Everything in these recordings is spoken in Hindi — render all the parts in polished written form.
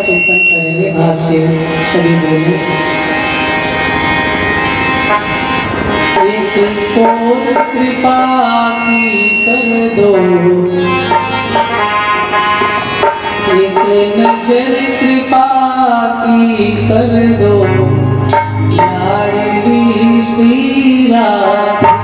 चिंतन करेंगे। भाग से सभी बोले। एक और कृपा की कर दो, एक नजर कृपा की कर दो, लाडली श्री राधे।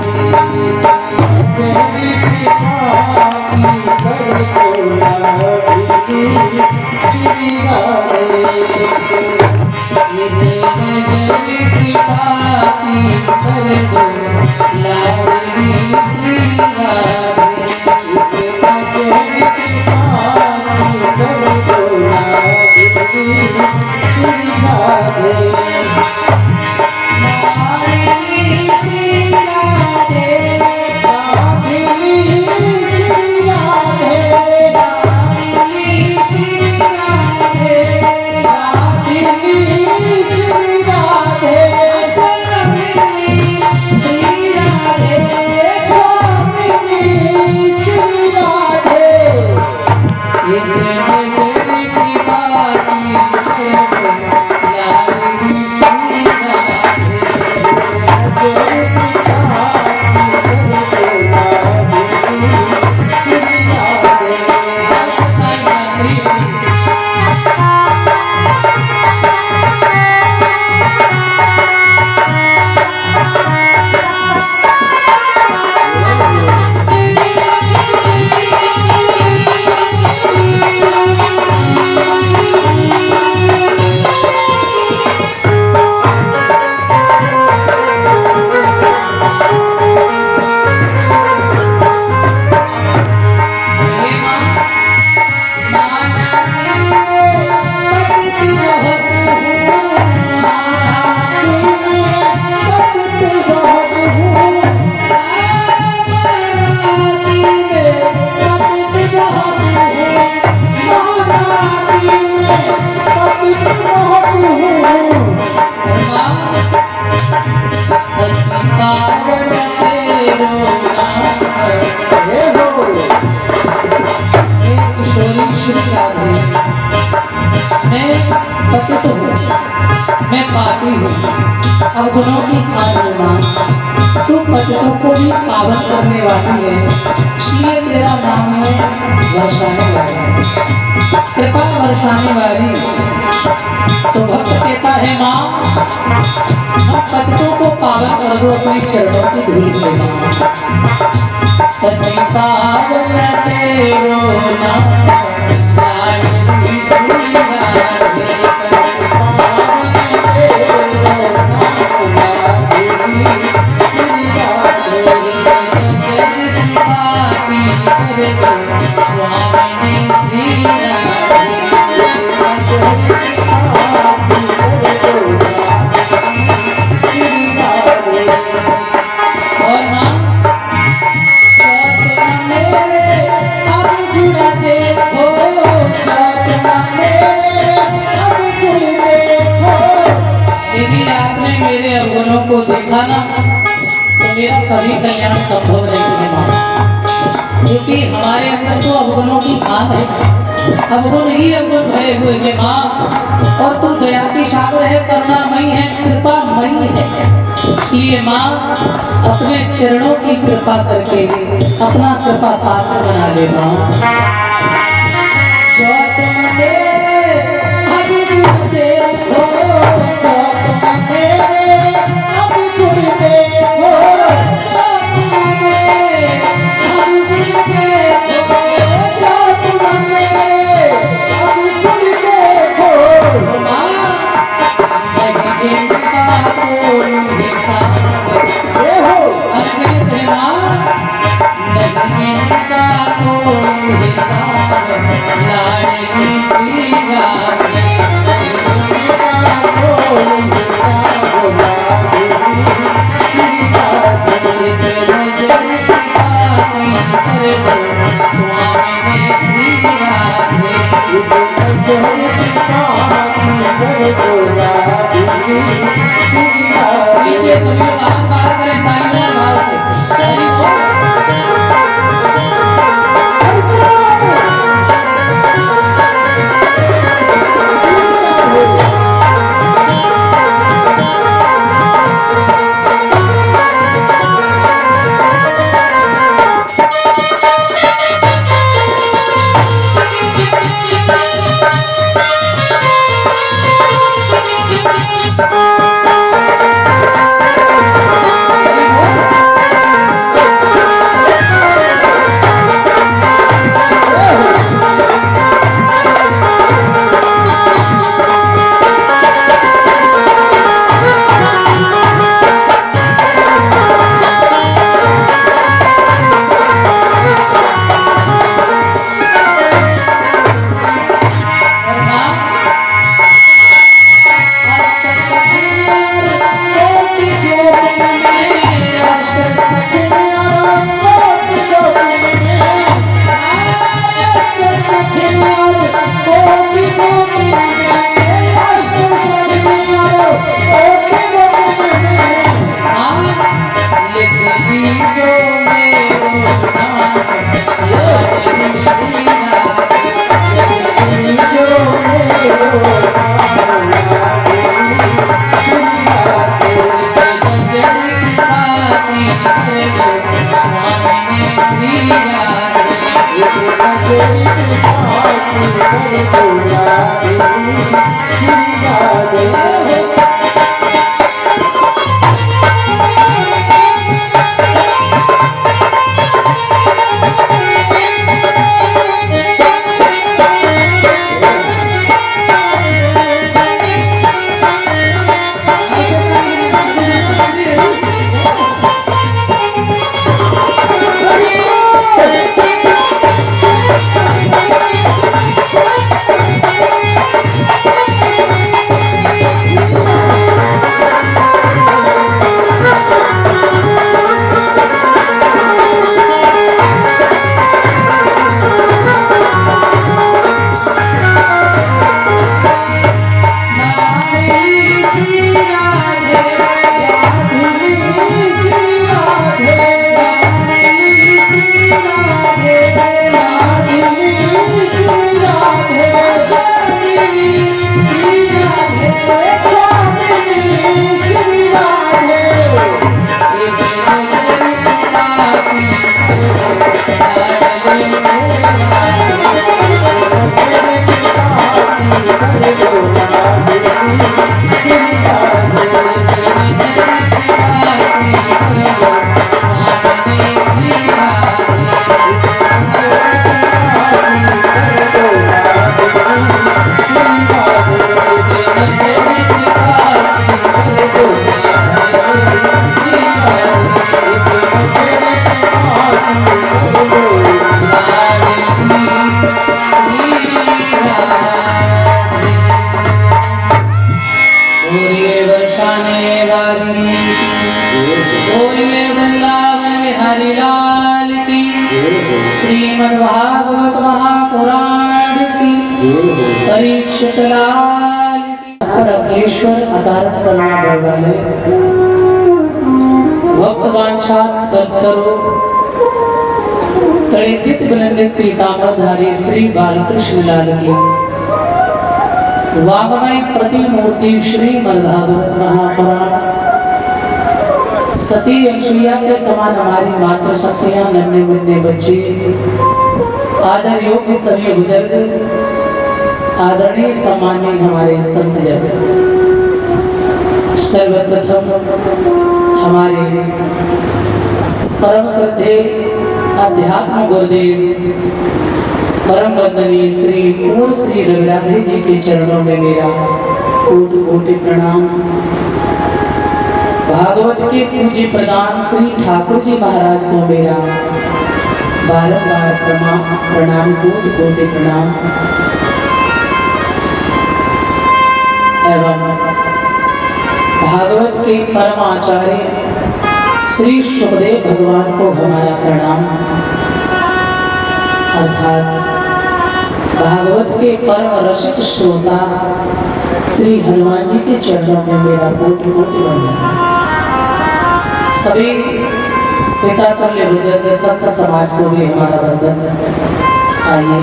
पतित हूँ, मैं पापी हूँ, अवगुणों की खान हूँ माँ। तू पतितों को भी पावन करने वाली है, इसलिए तेरा नाम है वर्षाने वाली, कृपा वर्षाने वाली। तो भक्त कहता है माँ, हम पतितों को पावन कर दो अपने चरणों की धूल से माँ। पति पावन तेरो नाम को देखा ना तो मेरा कभी कल्याण संभव नहीं है माँ, क्योंकि हमारे अंदर तो अवगुणों की खान है, अवगुण ही अवगुण भरे हुए हैं माँ। और तू दया की सागर है, करुणामयी है, कृपामयी है। इसलिए माँ अपने चरणों की कृपा करके अपना कृपा पात्र बना ले माँ। लाडली श्री राधे। श्रीमद्भागवत महापुराण की परीक्षित लाल अखिलेश्वर अवतारण करना वाले भक्तवांछात करो तड़ित बुलंदित पीताम्बरधारी श्री बालकृष्ण लाल की वाममय प्रतिमूर्ति श्रीमद्भागवत महापुराण सती अक्षुया के समान हमारी मातृ शक्तियां नन्हे मुन्ने बच्चे आदर योग्य सभी बुजुर्ग आदरणीय सम्माननीय हमारे संत जन सर्वप्रथम हमारे परम श्रद्धेय अध्यात्म गुरुदेव परम वंदनीय श्री पूर्ण श्री रविराधे जी के चरणों में मेरा कोटि कोटि प्रणाम। भागवत के पूज्य प्रधान श्री ठाकुर जी महाराज को मेरा बारंबार प्रणाम कोटि कोटि प्रणाम एवं भागवत के परम आचार्य श्री सुखदेव भगवान को हमारा प्रणाम अर्थात भागवत के परम रसिक श्रोता श्री हनुमान जी के चरणों में मेरा कोटि कोटि वंदन। सभी पिता तुल्य बुजुर्ग संत समाज को भी हमारा वंदन। आइए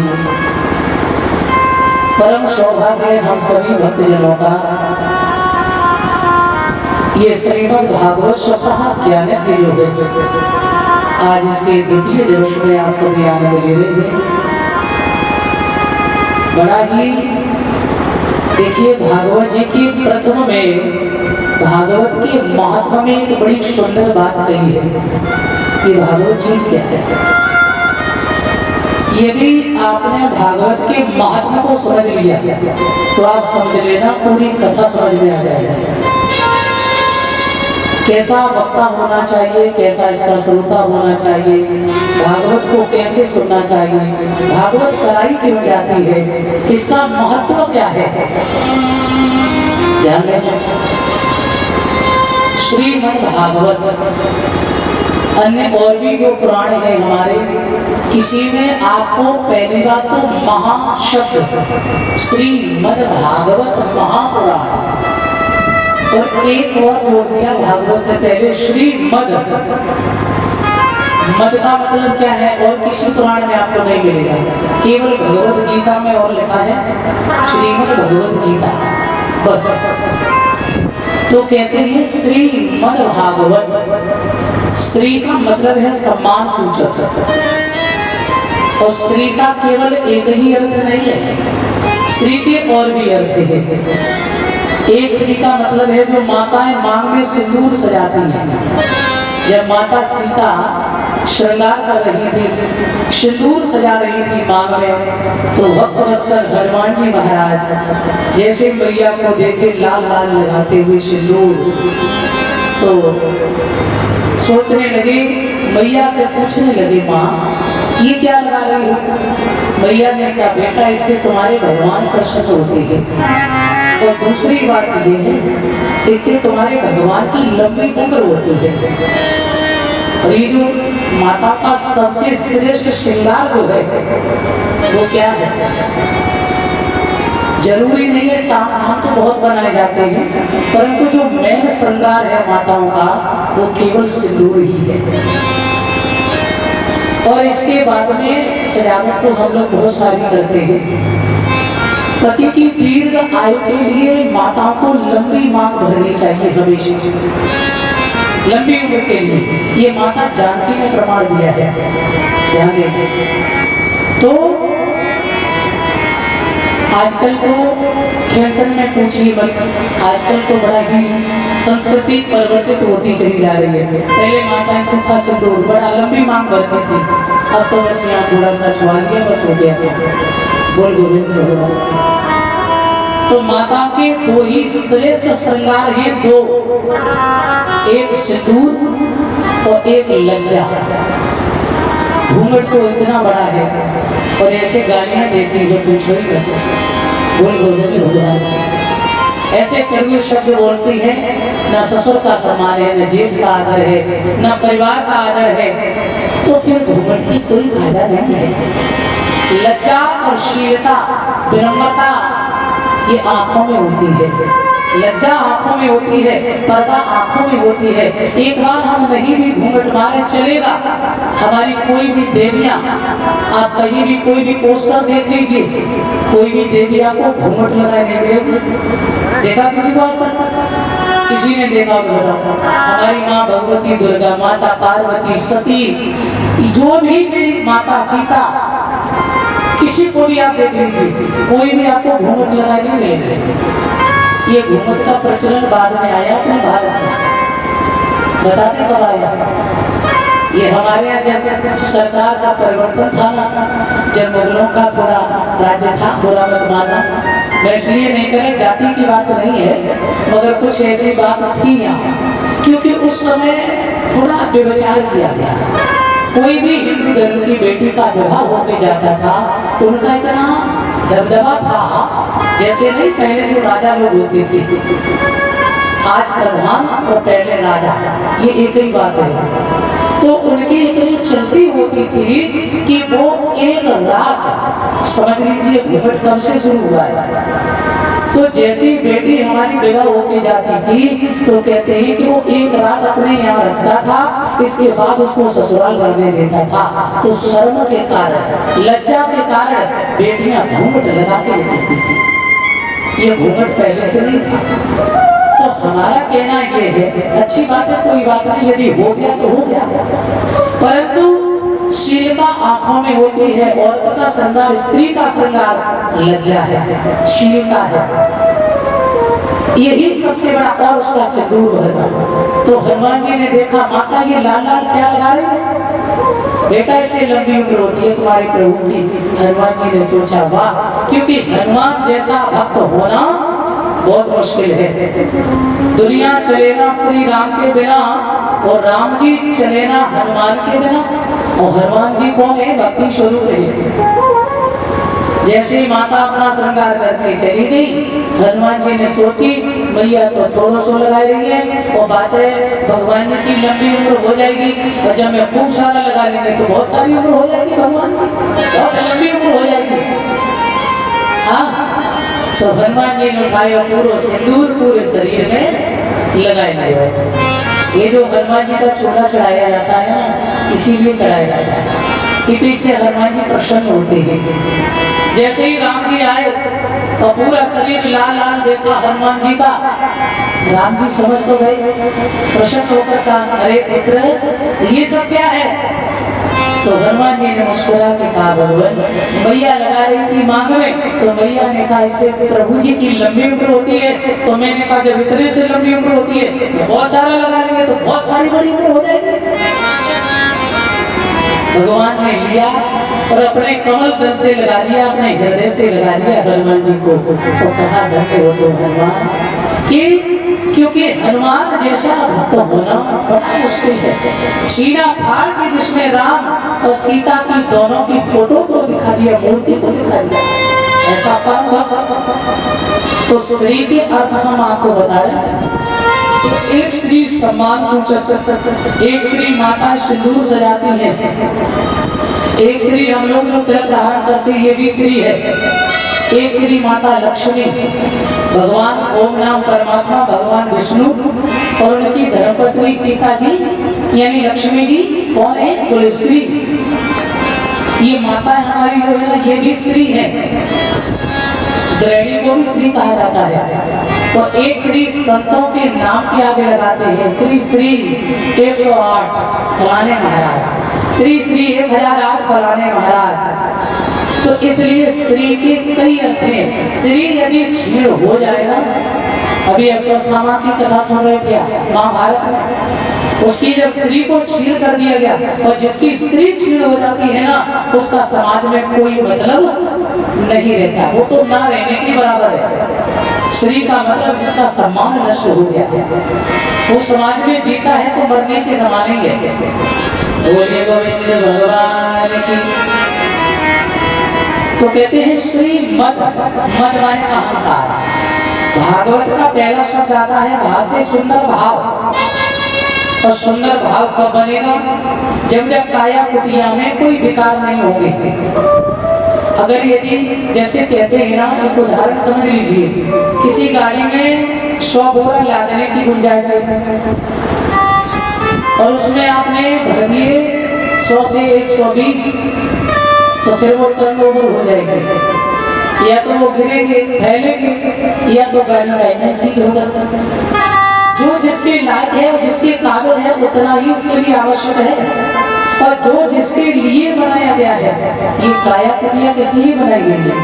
परम सौभाग्य हम सभी भक्तजनों का ये श्रीमद् भागवत सप्ताह ज्ञान की जो है आज इसके द्वितीय दिवस में आप सभी आनंद ले रहे हैं। बड़ा ही देखिए भागवत जी की प्रथम में भागवत के महात्मा में एक बड़ी सुंदर बात कही है कि भागवत चीज क्या है। यदि आपने भागवत के महात्मा को समझ लिया तो आप समझ लेना पूरी कथा समझ में आ जाएगी। कैसा वक्ता होना चाहिए, कैसा इसका श्रोता होना चाहिए, भागवत को कैसे सुनना चाहिए, भागवत कराई क्यों जाती है, इसका महत्व क्या है, ध्यान देना। श्रीमद् भागवत अन्य और भी जो पुराण है हमारे, किसी में आपको पहली बात तो महाशब्द श्रीमद् भागवत महापुराण और एक और जोड़ दिया भागवत से पहले श्रीमद्। मद का मतलब क्या है और किसी पुराण में आपको नहीं मिलेगा, केवल भगवत गीता में और लिखा है श्रीमद् भगवत गीता बस। तो कहते हैं श्रीमद् भागवत श्री का मतलब है सम्मान सूचक, और श्री का केवल एक ही अर्थ नहीं है, श्री के और भी अर्थ है। एक श्री का मतलब है जो माताएं मांग में सिंदूर सजाती हैं। जब माता सीता श्रृंगार कर रही थी, सिंदूर सजा रही थी मांग में, तो भक्तवत्सल हनुमान जी महाराज जैसे मैया को देखे लाल लाल लगाते हुए सिंदूर, तो सोचने लगे, मैया से पूछने लगे, माँ ये क्या लगा रही हो? मैया ने कहा, बेटा इससे तुम्हारे भगवान प्रसन्न होते हैं, और दूसरी बात ये है इससे तुम्हारे भगवान की लंबी उम्र होती है। और ये जो माता का सबसे श्रेष्ठ श्रृंगार जो है वो क्या है? जरूरी नहीं है, ताम झाम तो बहुत बनाए जाते हैं, परंतु जो मेन श्रृंगार है माताओं का वो केवल सिंदूर ही है। और इसके बाद में सजावट तो हम लोग बहुत सारी करते हैं। पति की दीर्घ आयु के लिए माताओं को लंबी मांग भरनी चाहिए हमेशा, लंबी उम्र के लिए। ये माता जानकी ने प्रमाण दिया है, ध्यान दें। तो आजकल तो फैशन में पूछिए मत, आजकल तो बड़ा ही संस्कृति परिवर्तित होती चली जा रही है। पहले माताएं सूखा सिंदूर बड़ा लंबी मांग भरती थी, अब तो बस यहाँ थोड़ा सा छुआ दिया बस हो गया। बोल गोविंद भगवान। तो माता के दो ही श्रेष्ठ श्रृंगार हैं, दो, एक सिंदूर और एक लज्जा। घूंघट तो इतना बड़ा है और ऐसे गालियां देती है पूछो ही मत। बोल गोविंद भगवान। ऐसे कड़वे शब्द बोलती है, ना ससुर का सम्मान है, न जेठ का आदर है, न परिवार का आदर है, तो फिर घूंघट की कोई फायदा नहीं है। लज्जा और शीलता, विनम्रता ये आंखों में होती है, लज्जा आंखों में होती है, पर्दा आंखों में होती है। एक बार हम नहीं भी घूंघट मारे चलेगा, हमारी कोई भी देवियां, आप कहीं भी कोई भी पोस्टर देख लीजिए, कोई भी देवी आपको घूंघट लगाए नहीं देगी। देखा किसी को आज तक? किसी ने देखा होगा? हमारी माँ भगवती, दुर्गा माता, पार्वती, सती, जो भी मेरी माता सीता, किसी को भी आप देख लीजिए, कोई भी आपको घूंघट लगाए नहीं मिलेगा। ये घूंघट का प्रचलन बाद में आया अपने भारत में, बताते कब आया? ये हमारे यहाँ जब सरकार का परिवर्तन था ना, जब मुगलों का थोड़ा राज्य था, बुरा मत मानना, मैं इसलिए नहीं करे, जाति की बात नहीं है, मगर कुछ ऐसी बात थी यहाँ, क्योंकि उस समय थोड़ा व्यभिचार किया गया। कोई भी हिंदू धर्म की बेटी का विवाह होके जाता था, उनका इतना दबदबा था, जैसे नहीं पहले जो राजा लोग होते थे, आज प्रधान और पहले राजा, ये एक ही बात है। तो उनकी इतनी चलती होती थी कि वो एक रात, समझ लीजिए घूंघट कब से शुरू हुआ है, तो जैसी बेटी हमारी विवाह होके जाती थी, तो कहते हैं कि वो एक रात अपने यहाँ रखता था, इसके बाद उसको ससुराल करने देता था। तो शर्म के कारण, लज्जा के कारण बेटियां घूंघट लगा के रखती थी। ये घूंघट पहले से नहीं था। तो हमारा कहना ये है, अच्छी बात है, कोई बात नहीं, यदि हो गया तो हो गया, परंतु शीलता आंखों में होती है। औरत का श्रृंगार, स्त्री का श्रृंगार लज्जा है, शीलता है, यही सबसे बड़ा, और उसका सिंदूर भरना। तो हनुमान जी ने देखा, माता ये लाल लाल क्या लगा रही? बेटा इससे लंबी उम्र होती है तुम्हारे प्रभु की। हनुमान जी ने सोचा, वाह, क्योंकि हनुमान जैसा भक्त होना बहुत मुश्किल है। दुनिया चले ना श्री राम के बिना, और राम जी चले ना हनुमान के बिना। और हनुमान जी कौन है? भक्ति स्वरूप है। जैसे माता अपना श्रृंगार करके चली गई, हनुमान जी ने सोची मैया तो थोड़ा सो लगा रही है, और बात है भगवान जी की लंबी उम्र हो जाएगी, और जब मैं खूब सारा लगा लेंगे तो बहुत सारी उम्र हो जाएगी, भगवान की बहुत लंबी उम्र हो जाएगी। हाँ, तो हनुमान जी ने उठाया पूरा सिंदूर पूरे शरीर में लगाया। ये जो हनुमान जी का चोला चढ़ाया जाता है ना, इसीलिए चढ़ाया जाता है, क्योंकि इससे हनुमान जी प्रसन्न होते हैं। जैसे ही राम जी आए और पूरा शरीर लाल लाल देखा हनुमान जी का, राम जी समझ तो गए, प्रसन्न होकर कहा, अरे पुत्र ये सब क्या है? तो हनुमान जी ने मुस्कुरा के कहा, भगवान मैया लगा रही थी मांग में, तो मैया ने कहा इससे प्रभु जी की लंबी उम्र होती है। तो मैंने कहा जब इतने से लंबी उम्र होती है तो बहुत सारा लगा लेंगे तो बहुत सारी बड़ी उम्र हो जाएगी। भगवान ने लिया और अपने कमल दल से लगा लिया, अपने हृदय से लगा लिया हनुमान जी को। तो कहा धन्य हो तो हनुमान, क्योंकि हनुमान जैसा भक्त होना बड़ा मुश्किल है। सीना फाड़ के जिसने राम और सीता की दोनों की फोटो को दिखा दिया, मूर्ति को दिखा दिया, ऐसा काम तो श्री के अर्थ हम आपको बताएं। तो एक श्री सम्मान सूचक, एक श्री माता सिंदूर सजाती है, एक श्री हम लोग जो तिलक धारण करते हैं ये भी श्री है, एक श्री माता लक्ष्मी, भगवान ओम नाम परमात्मा भगवान विष्णु और उनकी धर्मपत्नी सीता जी यानी लक्ष्मी जी कौन है? बोले श्री। ये माता हमारी जो है ना ये भी श्री है, गृहिणी को भी श्री कहा जाता है। तो एक श्री संतों के नाम के आगे लगाते हैं, श्री श्री 108 फलाने महाराज, श्री श्री 1008 फलाने महाराज। तो इसलिए श्री के कई अर्थ हैं। श्री यदि क्षीण हो जाए ना, अभी अश्वत्थामा की कथा सुन रहे थे महाभारत में, उसकी जब श्री को क्षीण कर दिया गया और जिसकी श्री क्षीण हो जाती है ना उसका समाज में कोई मतलब नहीं रहता, वो तो ना रहने के बराबर है। श्री का मतलब जिसका सम्मान नष्ट हो गया, वो समाज में जीता है तो मरने के समान ही है। बोलिए गोविंद भगवान की। तो कहते हैं श्री मद, मद माने अहंकार। भागवत का पहला शब्द आता है भा से सुंदर भाव, और सुंदर भाव कब बनेगा? जब काया कुटिया में कोई विकार नहीं होंगे। अगर यदि जैसे कहते हैं ना, एक उदाहरण समझ लीजिए, किसी गाड़ी में 100 बोरा लादने की गुंजाइश है और उसमें आपने भर दिए 100 से 120, तो फिर वो टर्नओवर हो जाएगी, या तो वो गिरेंगे फैलेंगे या तो गाड़ी का इंजन सीज होगा। जो जिसके लायक है और जिसके काबिल है उतना ही उसके लिए आवश्यक है, और जो जिसके लिए बनाया गया है, ये काया कुटिया किस लिए बनाई गई है?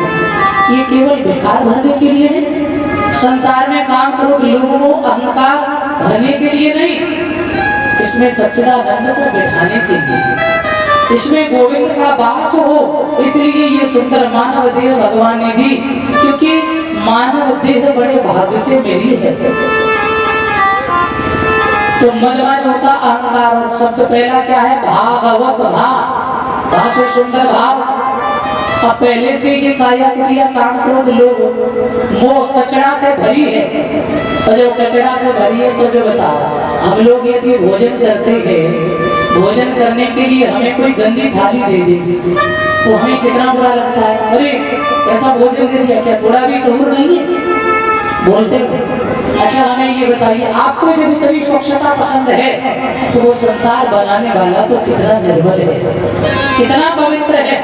ये केवल विकार भरने के लिए नहीं, संसार में काम करो लोगों को अहंकार भरने के लिए नहीं, इसमें सच्चिदानंद को बिठाने के लिए, इसमें गोविंद का वास हो, इसलिए ये सुंदर मानव देह भगवान ने दी, क्योंकि मानव देह बड़े भाग्य से मिली है। तो मजमान होता अहंकार, और शब्द पहला क्या है? भागवत भाव, भाव से सुंदर भाव। अब पहले से ये काया कुटिया काम क्रोध लोग मोह कचरा से भरी है, और जब कचरा से भरी है तो जो बताओ, हम लोग यदि भोजन करते हैं, भोजन करने के लिए हमें कोई गंदी थाली दे दे तो हमें कितना बुरा लगता है, अरे ऐसा भोजन दे दिया, क्या थोड़ा भी शऊर नहीं है? बोलते हो। अच्छा हमें ये बताइए, आपको जब इतनी स्वच्छता पसंद है तो वो संसार बनाने वाला तो कितना निर्मल है, कितना पवित्र है,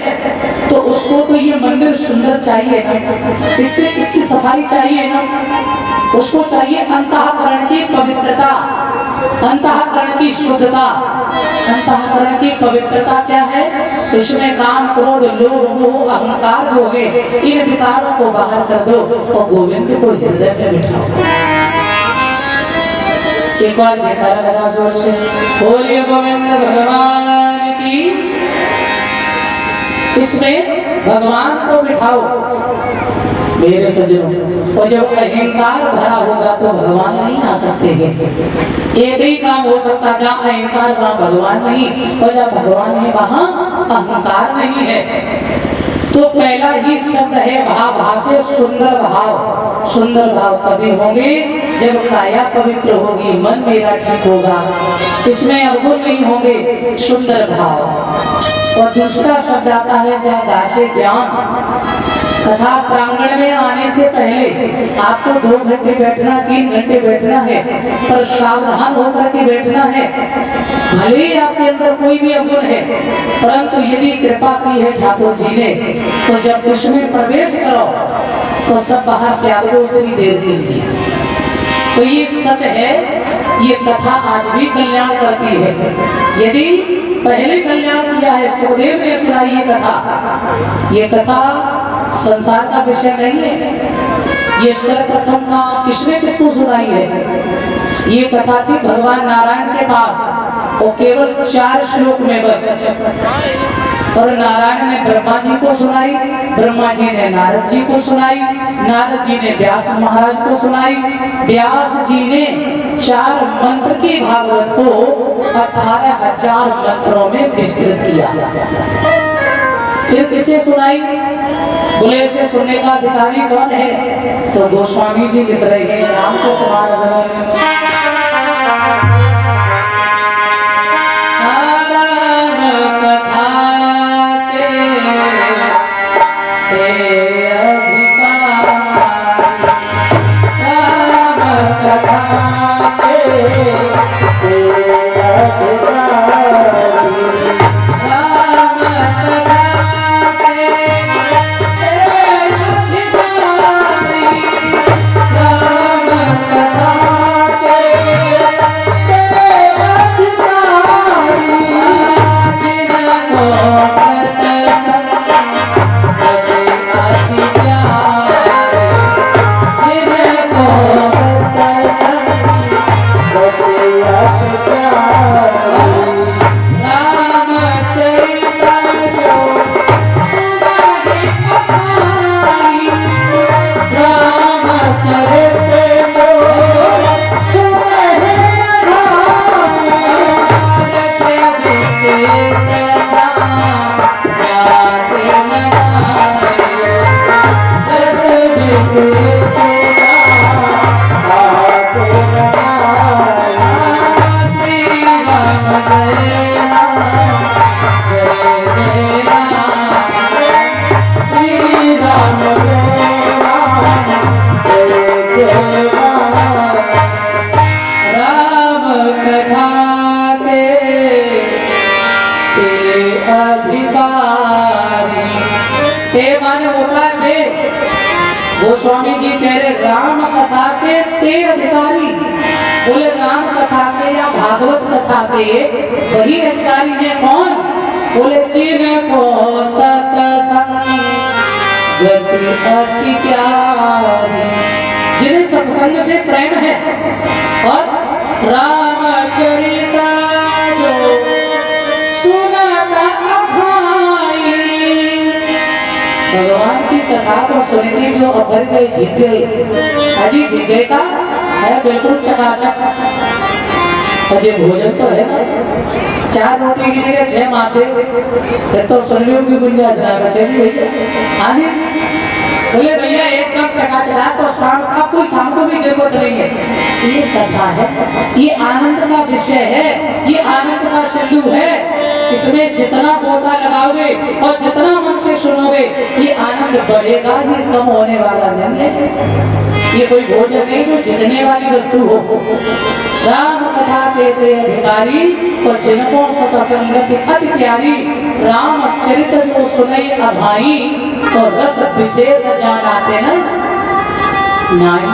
तो उसको तो ये मंदिर सुंदर चाहिए ना, इसकी सफाई चाहिए ना, उसको चाहिए अंतःकरण की पवित्रता, अंतःकरण की शुद्धता। अंतःकरण की पवित्रता क्या है? इसमें काम क्रोध लोभ मोह अहंकार जो है, इन विकारों को बाहर कर दो और गोविंद को हृदय में बिठाओ। एक बार जयकारा लगा जोर से, बोलिए गोविंद भगवान की। इसमें भगवान को बिठाओ मेरे सज्जनों, और जब अहंकार भरा होगा तो भगवान नहीं आ सकते हैं। एक ही काम हो सकता, जहाँ अहंकार वहाँ भगवान नहीं, और जहाँ भगवान है वहाँ अहंकार नहीं है। तो पहला ही शब्द है भाव, भाव से सुंदर भाव। सुंदर भाव तभी होंगे जब काया पवित्र होगी, मन मेरा ठीक होगा, इसमें अवगुण नहीं होंगे, सुंदर भाव। और दूसरा शब्द आता है दासे ज्ञान। कथा प्रांगण में आने से पहले आपको 2 घंटे बैठना, 3 घंटे बैठना है, पर सावधान होकर के बैठना है। भले ही आपके अंदर कोई भी अवगुण है, परंतु यदि कृपा की है ठाकुर जी ने, तो जब इसमें प्रवेश करो तो सब बाहर त्याग दो उतनी देर के लिए। तो ये सच है, ये कथा आज भी कल्याण करती है। यदि पहले कल्याण किया है सुखदेव ने सुनाई ये कथा संसार का विषय नहीं है। ये सर्वप्रथम का किसने किसको सुनाई है? ये कथा थी भगवान नारायण के पास, वो केवल 4 श्लोक में बस। और नारायण ने ब्रह्मा जी को सुनाई, ब्रह्मा जी ने नारद जी को सुनाई, नारद जी ने व्यास महाराज को सुनाई, व्यास जी ने 4 मंत्र की भागवत को 18,000 मंत्रों में विस्तृत किया। फिर किसे सुनाई? बोले इसे सुनने का अधिकारी कौन है? तो गोस्वामी जी लिख रहे हैं रामचरितमानस गोस्वामी जी कह रहे राम कथा के 3 अधिकारी। बोले राम कथा के या भागवत कथा के वही अधिकारी है कौन? बोले जिनको सत्संग गति अति प्यारी, जिन्हें सत्संग से प्रेम है और रामचरित जो सुनता भाई। भगवान की कथा को सुन के जो अभर गए जीत गए, अजी जीते का है बिल्कुल चकाचक। अजय भोजन तो है ना, 4 रोटी की जगह 6 माते, फिर तो सुनने की गुंजाइश है। चलिए भैया, हाँ जी बोले भैया एक कप चकाचका तो शाम का कोई शाम को भी जरूरत नहीं है। ये कथा है, ये आनंद का विषय है, ये आनंद का सिंधु है। इसमें जितना पौधा लगाओगे और जितना मन से सुनोगे ये आनंद बढ़ेगा, ये कम होने वाला नहीं है। ये कोई भोजन नहीं जो जितने वाली वस्तु हो। राम कथा कहते अधिकारी और जिनको सतसंगति अति प्यारी। राम चरित जो सुनई अभाई और रस विशेष जानाते न नाई।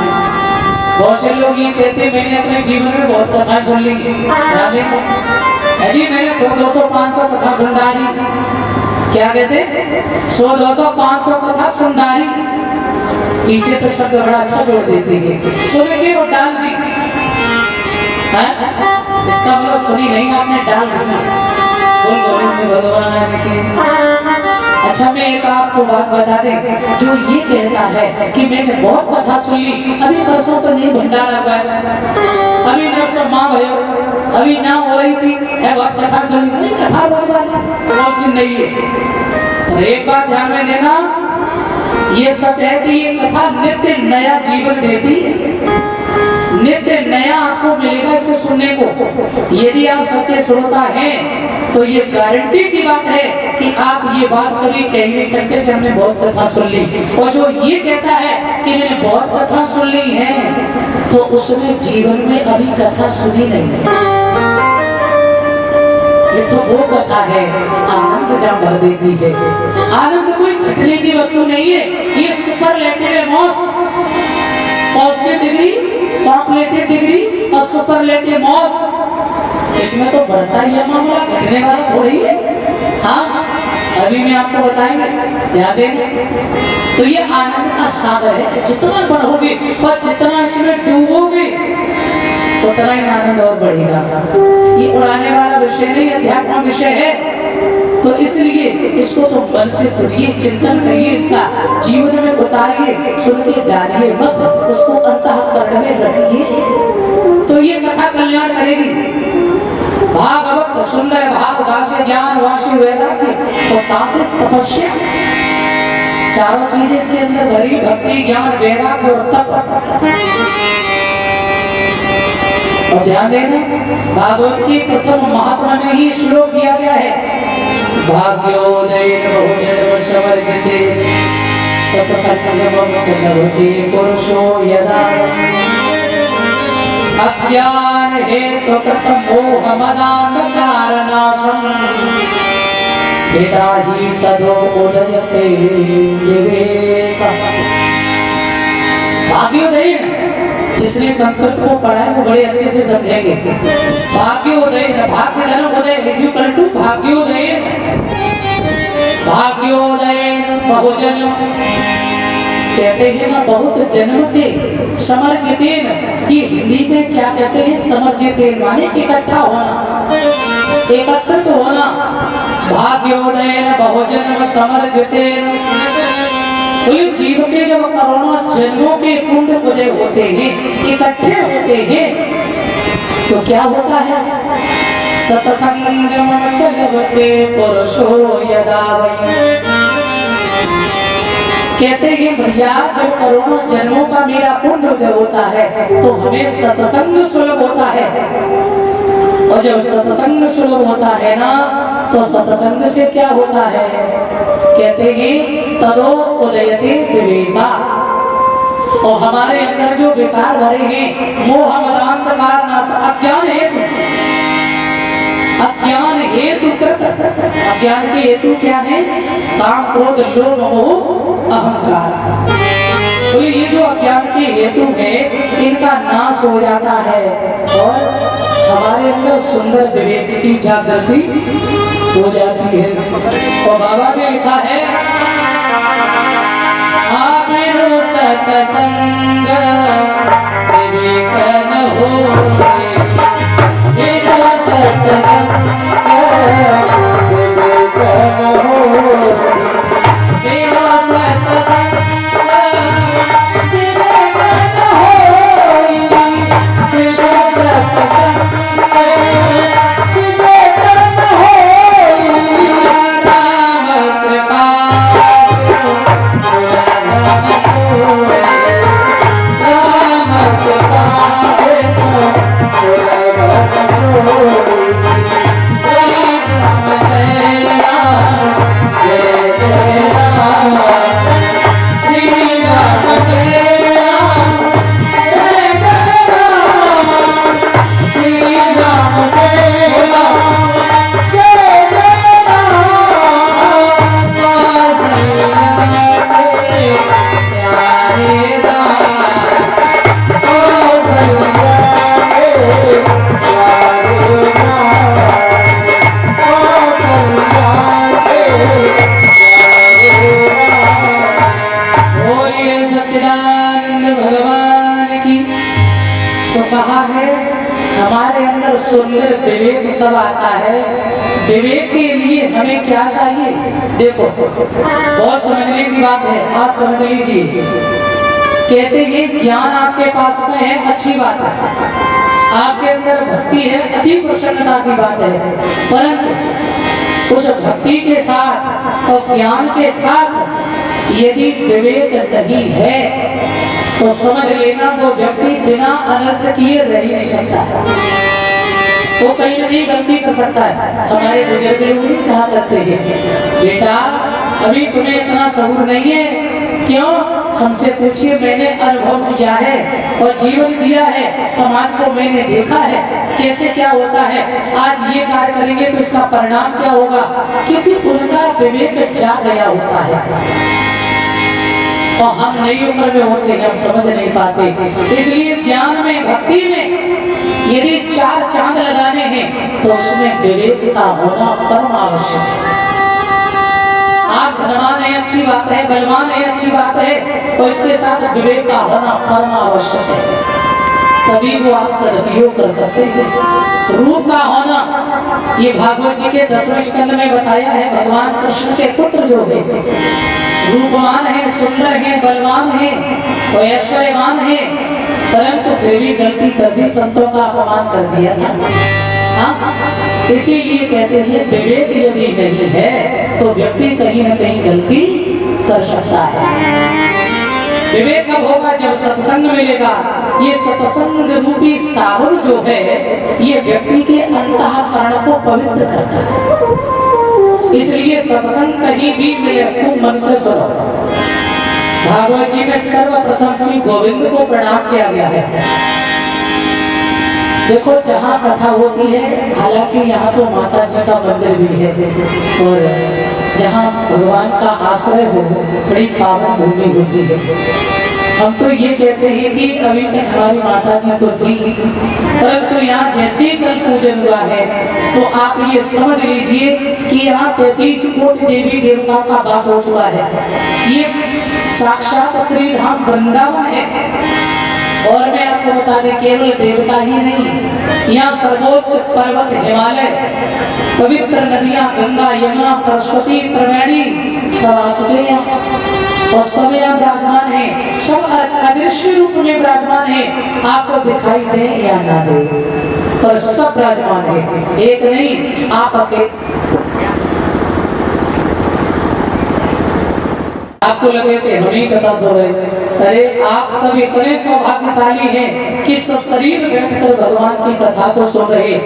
बहुत से लोग ये कहते मैंने अपने जीवन में बहुत कथा सुन ली, जी मैंने 100, 200, 500 कथा सुन डाली। क्या कहते 100, 200, 500 कथा सुन डाली। पीछे तो शब्द बड़ा अच्छा जोड़ देते हैं, सुन के वो डाल दी। इसका मतलब सुनी नहीं आपने, डाल दी। बोल गोविंद भगवान की। अच्छा मैं एक आपको बात बता दें, जो ये कहता है कि मैंने बहुत कथा सुन ली, अभी परसों तो नहीं भंडारा गया, अभी नर्स माँ भयो, अभी नाम हो रही थी बहुत कथा सुनी, नहीं कथा रोज वाली नहीं है। और एक बात ध्यान में देना, ये सच है कि ये कथा नित्य नया जीवन देती, नित्य नया आपको मिलेगा इसे सुनने को। यदि आप सच्चे श्रोता हैं तो ये गारंटी की बात है कि आप ये बात कभी कह नहीं सकते कि हमने बहुत कथा सुन ली। और जो ये कहता है कि मैंने बहुत कथा सुन ली है तो उसने जीवन में अभी कथा सुनी नहीं है। ये तो वो कथा है आनंद जहाँ भर देती है। आनंद कोई घटने की वस्तु नहीं है, ये सुपरलेटिव है, मोस्ट पॉजिटिव डिग्री, कॉम्प्लेटिव डिग्री और सुपरलेटिव मोस्ट। इसमें तो बढ़ता ही है मामला, घटने वाला थोड़ी है। हाँ अभी मैं आपको बताएंगे, ध्यान देंगे। तो ये आनंद का सागर है, जितना बढ़ोगे और जितना इसमें डूबोगे उतना ही आनंद और बढ़ेगा। ये उड़ाने वाला विषय नहीं, अध्यात्म विषय है। तो इसलिए इसको तो मन से सुनिए, चिंतन करिए, इसका जीवन में उतारिए, सुन के डालिए मत, उसको अंतःकरण में रखिए। तो ये कथा कल्याण करेगी। भागवत सुंदर भाव दासे ज्ञान वासी वैराग्य और तासे तपस्या, चारों चीजें से अंदर भरी भक्ति ज्ञान वैराग्य और तप। और ध्यान देना भागवत की प्रथम महात्मा में ही श्लोक दिया गया है, भाग्योदय बहुजन्म समर्जिते सत्संगम चलते पुरुषो यदा अज्ञान हेतु कृत मोह मदान्धकार नाशम वेदाहि तदो उदयते विवेक। भाग्योदय जिसने संस्कृत को पढ़ा है वो बड़े अच्छे से समझेंगे। भाग्योदय भाग्य धन उदय इज इक्वल टू भाग्योदय। भाग्योदय बहुजन्म कहते हैं ना, बहुत जन्म के समर्जितेन, ये हिंदी में क्या कहते हैं, समर्जितेन माने इकट्ठा होना, एकत्रित होना। भाग्योदय बहुजन्म समर्जितेन, तो ये जीव के जब करोड़ों जन्मों के पुण्य उदय होते हैं, इकट्ठे होते हैं, तो क्या होता है, सत्संगम चलते पुरुषो यदा वै। कहते हैं भैया जब करोड़ों जन्मों का मेरा पुण्य उदय होता है तो हमें सत्संग सुलभ होता है, और जब सत्संग सुलभ होता है ना तो सत्संग से क्या होता है, कहते हैं तदो उदयते विवेका। और हमारे अंदर जो विकार भरे हैं मोह मदान्धकार नाश, अज्ञान हेतु, अज्ञान हेतु कृत, अज्ञान के हेतु क्या है, काम क्रोध लोभ मोह अहंकार। तो ये जो अज्ञान के हेतु है इनका नाश हो जाता है और हमारे अंदर सुंदर विवेक की जागृति हो जाती है। और बाबा ने लिखा है आपनो सत्संग विवेक न हो, सत्संग विवेक न हो, बिना सत्संग विवेक न हो, बिना सत्संग विवेक न हो। राम कृपा सुंदर विवेक कब आता है, विवेक के लिए हमें क्या चाहिए, देखो बहुत समझने की बात है, आज समझ लीजिए। कहते हैं ज्ञान आपके पास में है, अच्छी बात है, आपके अंदर भक्ति है, अति प्रसन्नता की बात है, परंतु उस भक्ति के साथ और ज्ञान के साथ यदि विवेक नहीं है तो समझ लेना वो व्यक्ति बिना अनर्थ किए रह ही नहीं सकता, वो कहीं ना कहीं गलती कर सकता है। हमारे बुजुर्ग लोग भी कहा करते हैं बेटा अभी तुम्हें इतना सबूर नहीं है। क्यों? हमसे पूछिए, मैंने अनुभव किया है और जीवन जिया है, समाज को मैंने देखा है कैसे क्या होता है। आज ये कार्य करेंगे तो इसका परिणाम क्या होगा, क्योंकि उनका विवेक जाग गया होता है और हम नई उम्र में होते हैं, हम समझ नहीं पाते। इसलिए ज्ञान में, भक्ति में यदि 4 चांद लगाने हैं तो उसमें विवेक का होना परम आवश्यक है। आप धनवान है, अच्छी बात है, बलवान है, अच्छी बात है, और इसके साथ विवेक का होना परम आवश्यक है, तभी वो आप सदुपयोग कर सकते हैं। रूप का होना, ये भागवत जी के 10वें स्कंद में बताया है। भगवान कृष्ण के पुत्र जो है रूपवान है, सुंदर है, बलवान है और ऐश्वर्यवान है, परंतु फिर भी गलती कर दी, संतों का अपमान कर दिया था। हाँ, इसीलिए कहते हैं विवेक यदि नहीं है तो व्यक्ति कहीं न कहीं गलती कर सकता है। विवेक कब होगा? जब सत्संग मिलेगा। ये सत्संग रूपी सावन जो है ये व्यक्ति के अंतःकरण को पवित्र करता है। इसलिए सत्संग कहीं भी मिले खूब मन से सुनो। भागवत जी में सर्वप्रथम श्री गोविंद को प्रणाम किया गया है। देखो जहाँ कथा होती है, हालांकि यहाँ तो माता जी का मंदिर भी है और जहाँ भगवान का आश्रय हो बड़ी पावन भूमि होती है। हम तो ये कहते हैं कि अभी तक हमारी माता जी तो थी, परंतु यहाँ जैसे ही कल पूजन हुआ है तो आप ये समझ लीजिए कि यहाँ 33 कोटि देवी देवताओं का वास हो चुका है। ये साक्षात श्री धाम वृंदावन है। और मैं आपको बता दें, केवल देवता ही नहीं, यहाँ सर्वोच्च पर्वत हिमालय, पवित्र नदियां गंगा, यमुना, सरस्वती, त्रिवेणी सब आ चुके हैं और सब यहाँ विराजमान है। सब अदृश्य रूप में विराजमान है, आपको दिखाई दे या ना दे, पर सब विराजमान है। एक नहीं, आप आपको लगे कि हम ही कथा सो रहे। अरे आप सब इतने सौभाग्यशाली हैं कि शरीर बैठकर भगवान की कथा को सुन रहे,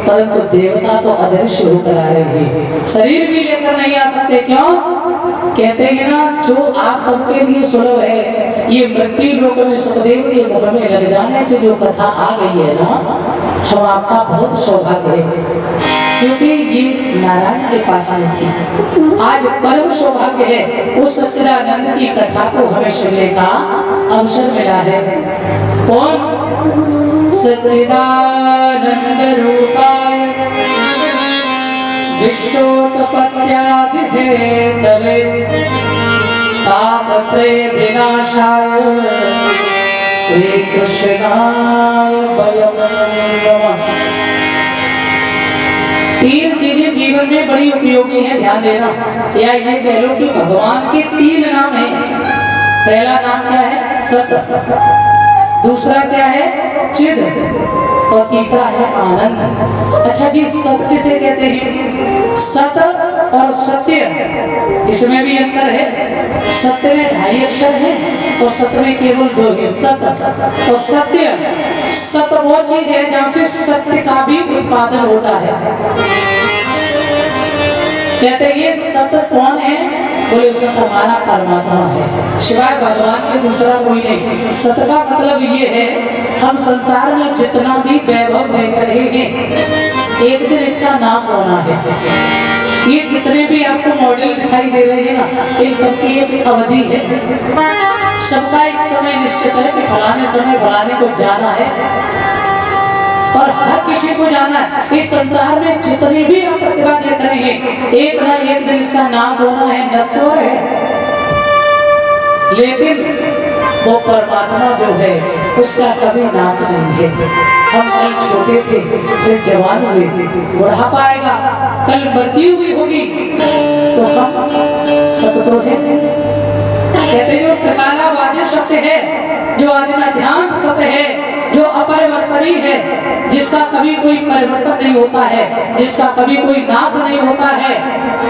परंतु देवता तो अदृश्य होकर आए हैं, शरीर भी लेकर नहीं आ सकते। क्यों? कहते हैं ना, जो आप सबके लिए सुलभ है, ये मृत्यु लोक में सुखदेव के मुख में लग जाने से जो कथा आ गई है ना, हम आपका बहुत सौभाग्य है, क्योंकि ये नारायण के पास में थी। आज परम सौभाग्य है, उस सच्चिदानंद की कथा को हमें सुनने का अवसर मिला है। कौन? सच्चिदानंद रूपाय विश्वोत्पत्त्यादिहेतवे तापत्रय विनाशाय श्री कृष्णाय वयं नमः। 3 चीजें जीवन में बड़ी उपयोगी हैं, ध्यान देना। या ये कह लो कि भगवान के 3 नाम हैं। पहला नाम क्या है? सत, दूसरा क्या है? चिद और तीसरा है आनंद। अच्छा जी, सत किसे कहते हैं? सत और सत्य, इसमें भी अंतर है। सत्य में 2.5 अक्षर है और सत्य में केवल 2 है। सत और सत्य, सत वो चीज है जहाँ से सत्य का भी उत्पादन होता है। कहते हैं ये सत्य कौन है? बोले सत्य हमारा परमात्मा है, शिवाय भगवान के दूसरा कोई नहीं। सत्य का मतलब ये है, हम संसार में जितना भी वैभव देख रहे हैं, एक दिन इसका नाश होना है। ये जितने भी आपको मॉडल दिखाई दे रहे हैं ना, इन सबकी एक अवधि है, सबका एक समय निश्चित है कि फलाने समय फलाने को जाना है और हर किसी को जाना है। इस संसार में जितनी भी आप प्रतिभा देख रहे हैं, एक ना एक दिन इसका नाश होना है, नश्वर है। लेकिन वो परमात्मा जो है उसका कभी नाश नहीं है। हम कल छोटे थे, फिर जवान हुए, बुढ़ापा आएगा, कल मृत्यु भी होगी, तो हम सत्य तो है। कहते जो त्रिकाला वाद्य सत्य है, जो आदिना ध्यान सत्य है, जो अपरिवर्तनीय है, जिसका कभी कोई परिवर्तन नहीं होता है, जिसका कभी कोई नाश नहीं होता है,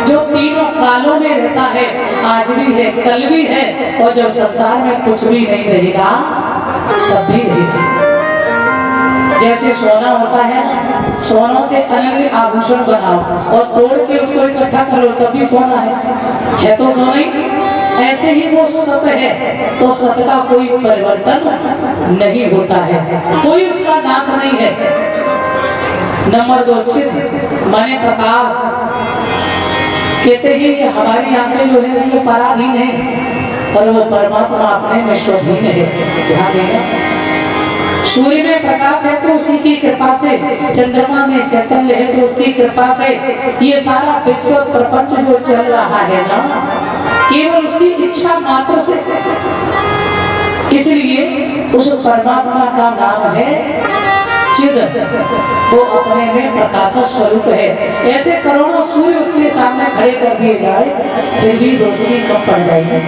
जो तीनों कालों में रहता है, आज भी है, कल भी है, और जब संसार में कुछ भी नहीं रहेगा तब भी रहेगा। जैसे सोना होता है ना, सोनों से अनन्य आभूषण बनाओ और तोड़ के उसको इकट्ठा करो तभी सोना है तो सोना ही। ऐसे ही वो सत है तो सत का कोई परिवर्तन नहीं होता है, कोई उसका नाश नहीं है। नंबर 2 चित्त माने प्रकाश। कहते हैं ये हमारी आंखें जो है ना ये पराधीन है और वो परमात्मा अपने में स्वाधीन है। ध्यान देना, सूर्य में प्रकाश है तो उसी की कृपा से, चंद्रमा में चैतन्य है तो उसकी कृपा से ये सारा विश्व प्रपंच जो चल रहा है ना केवल उसकी इच्छा मात्र से। इसलिए उस परमात्मा का नाम है चिद, वो अपने में प्रकाश स्वरूप है। ऐसे करोड़ों सूर्य उसके सामने खड़े कर दिए जाए फिर भी रोशनी कम पड़ जाएगी।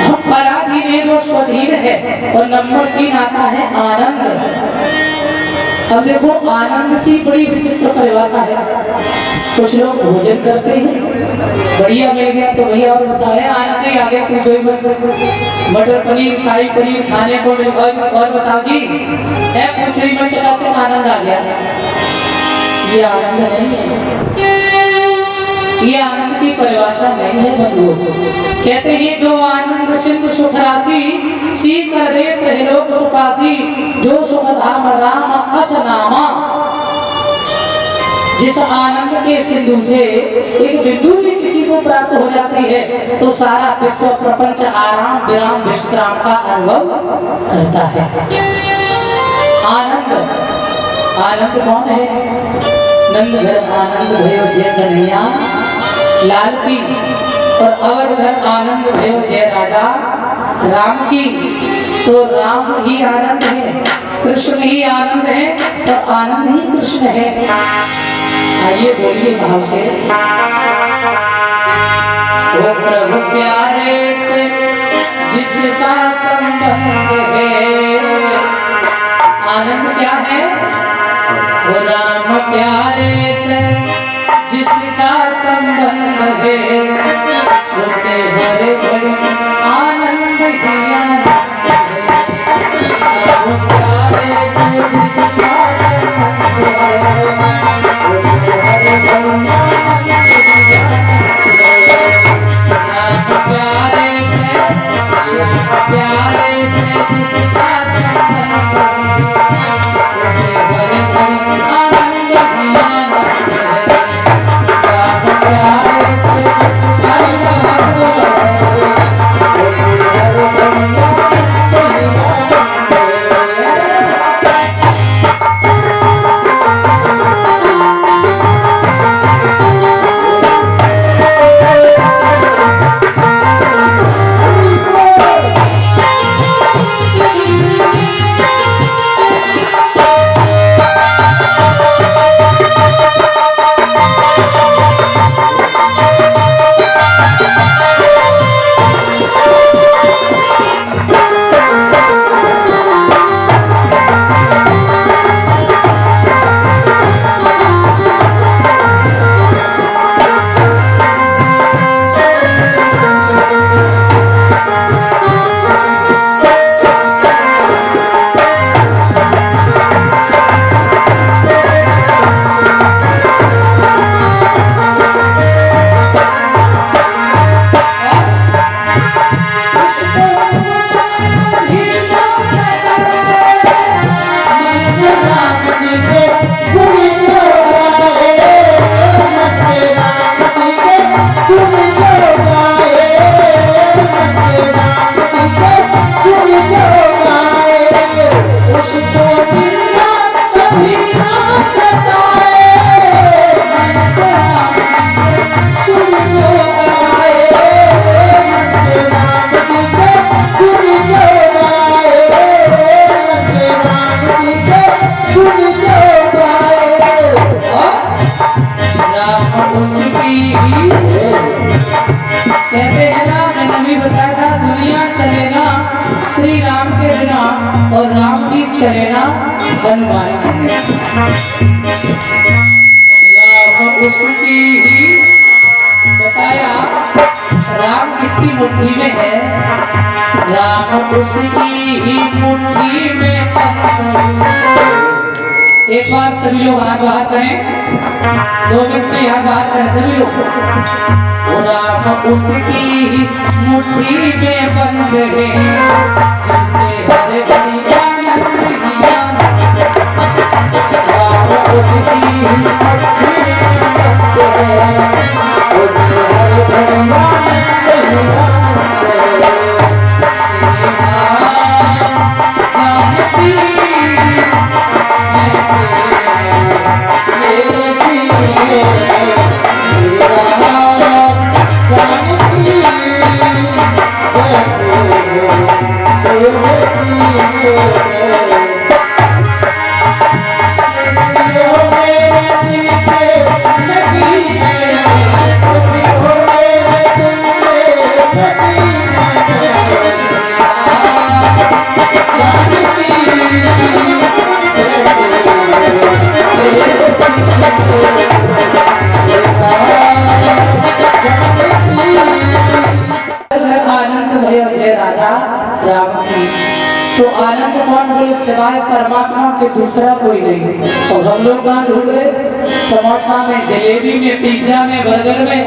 हम पराधीन है वो स्वधीन है। और नंबर 3 आता है आनंद। अब देखो आनंद की बड़ी विचित्र परिभाषा है। कुछ लोग भोजन करते हैं, बढ़िया मिल गया तो भैया और बताया आनंद ही आ गया, पूछो ही मत। मटर पनीर शाही पनीर खाने को मिल गया और बताओ जी है, पूछो ही मत, चकाचक आनंद आ गया। ये आनंद नहीं है, ये आनंद की परिभाषा नहीं है बंधुओं। कहते हैं जो आनंद सिंधु सुख राशि सी कर देत है लोक सुखासी, जो सुख धाम राम असनामा। जिस आनंद के सिंधु से एक बिंदु भी किसी को प्राप्त हो जाती है तो सारा विश्व प्रपंच आराम विराम विश्राम का अनुभव करता है। आनंद, आनंद कौन है? नंद घर आनंद भयो जय कन्हैया लाल की, और अवध घर आनंद भयो जय राजा राम की। तो राम ही आनंद है, कृष्ण ही आनंद है और आनंद ही कृष्ण है। आइए बोलिए भाव से, ओ प्रभु प्यारे से जिसका संबंध है। आनंद क्या है? ओ राम प्यारे से जिसका संबंध है उसे हर घड़ी आनंद ही आनंद है। राम प्यारे से जिसका संबंध है उसे हर घड़ी आनंद ही आनंद है। राम प्यारे से, श्याम प्यारे से जिसका संबंध है उसे हर घड़ी आनंद ही आनंद है। कहते हैं ना, मैंने अभी बताया था दुनिया चले ना श्री राम के बिना और राम जी चले ना हनुमान। राम उसकी ही बताया, राम किसकी मुट्ठी में है? राम उसकी ही मुट्ठी में एक बार सभी लोग हाथ बाहर करें, 2 मिनट में हाथ बाहर करें सभी लोग। राम उसकी मुट्ठी में बंद है, जिसे हर घड़ी आनंद ही आनंद। राम उसकी मुट्ठी में बंद है, उसे हर घड़ी आनंद ही आनंद। तो आनंद कौन बोले, सिवाय परमात्मा के दूसरा कोई नहीं। तो हम लोग कहाँ ढूंढ रहे, समोसा में, जलेबी में, पिज्जा में, बर्गर में,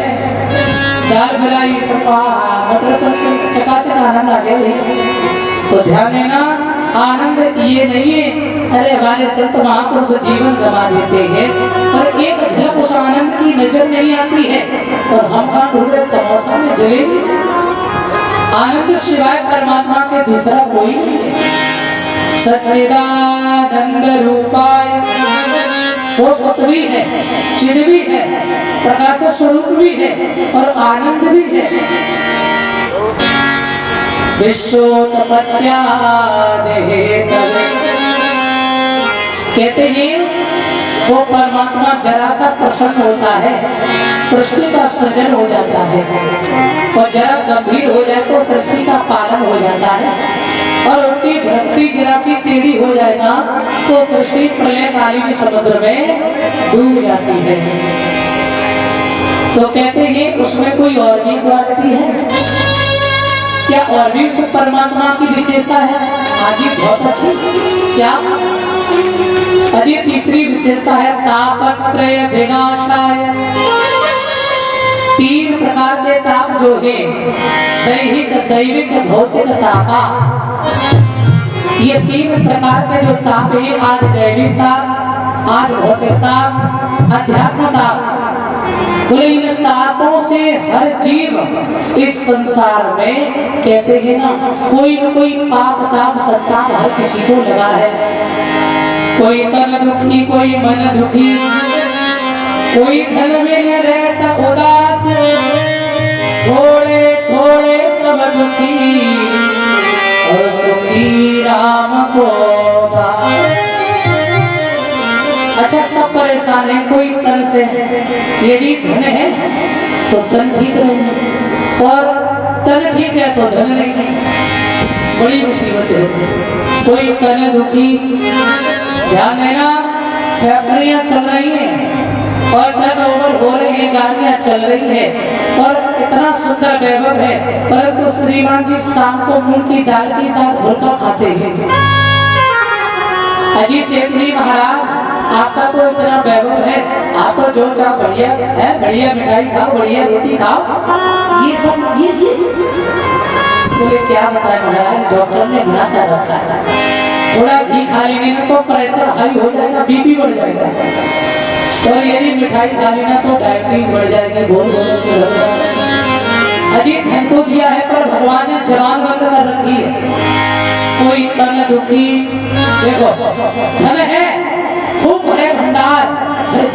दाल फ्राई, सब मतलब चकाचक आनंद आ गया भाई। तो ध्यान देना, आनंद ये नहीं है अरे हमारे संत महापुरुष जीवन गवा देते हैं पर एक झलक उस आनंद की नजर नहीं आती है। और हम कहाँ ढूंढ रहे, समोसा में, जलेबी। आनंद सिवाय परमात्मा के दूसरा कोई नहीं। सच्चिदानंद रूपाय, वो सत्य भी है, चिद भी है, प्रकाश स्वरूप भी है और आनंद भी है। विश्वोत्पत्त्या कहते हैं वो परमात्मा जरा सा प्रसन्न होता है, सृष्टि का सृजन हो जाता है, और जरा गंभीर हो जाए तो सृष्टि का पालन हो जाता है, और उसकी भक्ति जरा सी टेढ़ी हो जाए ना तो सृष्टि प्रलयकालीन समुद्र में डूब जाती है। तो कहते हैं उसमें कोई और भी क्वालिटी है क्या, और भी उस परमात्मा की विशेषता है? आज ही बहुत अच्छी, क्या अजी तीसरी विशेषता है तापत्रय विनाशाय। 3 प्रकार के ताप जो है, दैहिक, दैविक, भौतिक तापा। ये 3 प्रकार के जो ताप है, आज दैविक ताप, आज भौतिक ताप, अध्यात्म ताप। बोले इन तापों से हर जीव इस संसार में कहते हैं ना कोई न कोई पाप ताप संताप हर किसी को लगा है। कोई तन दुखी, कोई मन दुखी, कोई धन में न रहता उदास, थोड़े थोड़े सब दुखी और सुखी राम को दास। अच्छा सब परेशान है, कोई तन से, यदि धन है तो तन ठीक रहेगा और तन ठीक है तो धन नहीं, बड़ी मुसीबत है। कोई तन दुखी, ध्यान देना, फैक्ट्रियां चल रही हैं और टर्न ओवर हो रहे हैं, गाड़ियां चल रही है और इतना सुंदर वैभव है, परंतु श्रीमान जी शाम को मूंग की दाल के साथ घुलका खाते हैं। अजी सेठ जी महाराज आपका तो इतना वैभव है, आप तो जो चाहो बढ़िया है, बढ़िया मिठाई खाओ, बढ़िया रोटी खाओ, ये सब ये बोले क्या बताए महाराज, डॉक्टर ने मना कर रखा है, थोड़ा घी खा लेंगे ना तो प्रेशर हाई हो जाएगा, बीपी बढ़ जाएगा, और यदि मिठाई खा लेना तो डायबिटीज बढ़ जाएगी। बोल के अजीब धन तो दिया है पर भगवान ने जवान बंद कर रखी है। कोई तन दुखी, देखो धन है खूब है भंडार,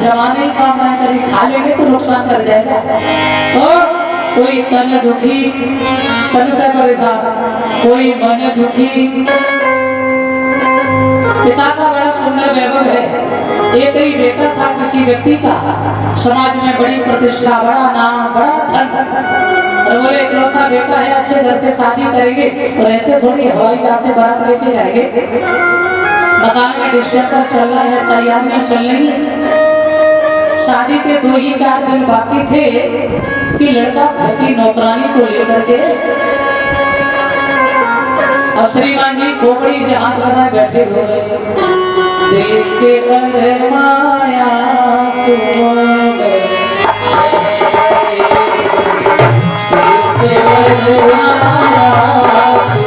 जवानी काम ना करी, खा लेंगे तो नुकसान कर जाएगा। तो कोई तन दुखी, तन से परेशान, कोई मन दुखी। पिता का बड़ा सुंदर वैभव है, एक ही बेटा था किसी व्यक्ति का, समाज में बड़ी प्रतिष्ठा, बड़ा नाम, बड़ा धन, और वो इकलौता बेटा है, अच्छे घर से शादी करेंगे और ऐसे थोड़ी हवाई जहाज से बारात लेके जाएंगे। मकान में डिस्टर्बर चल रहा है, तैयारियां चल रही है, शादी के 2 ही 4 दिन बाकी थे कि लड़का घर की नौकरानी को लेकर के, अब श्रीमान जी खोपड़ी से हाथ लगाए बैठे हो रहे, दिल के अरमाया सो गए, दिल के अरमाया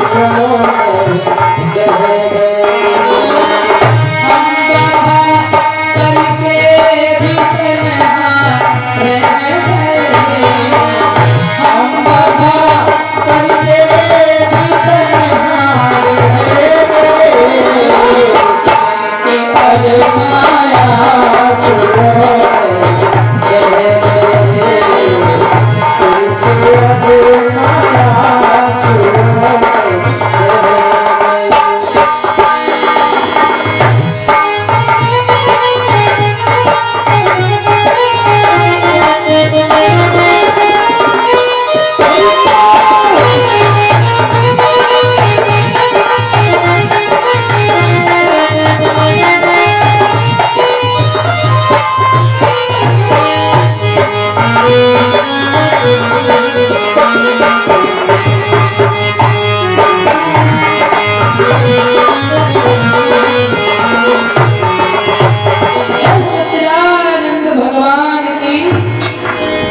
सो गए। हम वफा करके भी तन्हा रह गए, हम वफा करके भी तन्हा रह गए। अरमाया सो गए,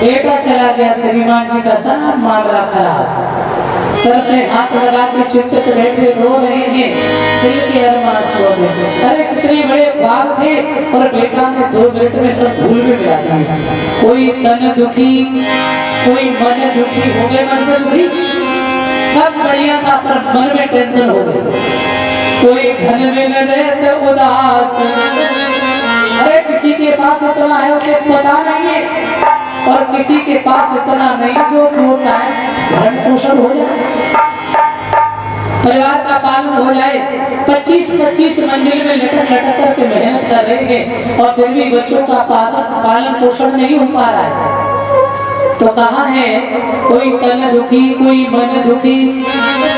बेटा चला गया, श्रीमान जी का सब मामला खराब। सर से हाथ लगा के चिंतित बैठे रो रहे हैं, दिल के अरमान सो गए। अरे कितने बड़े बाप थे और बेटा ने 2 मिनट में सब धूल में मिला दिया। कोई तन दुखी, कोई मन दुखी हो गए, मन से दुखी सब बढ़िया था पर मन में टेंशन हो गई। कोई धन में न रहते उदास, अरे किसी के पास इतना है उसे पता नहीं है, और किसी के पास इतना नहीं जो 2 टाइम भरण पोषण हो जाए, परिवार का पालन हो जाए। 25-25 मंजिल में लटक लटक करके मेहनत कर रहे हैं और फिर भी बच्चों का पालन पोषण नहीं हो पा रहा है। तो कहाँ है कोई तन दुखी, कोई मन दुखी,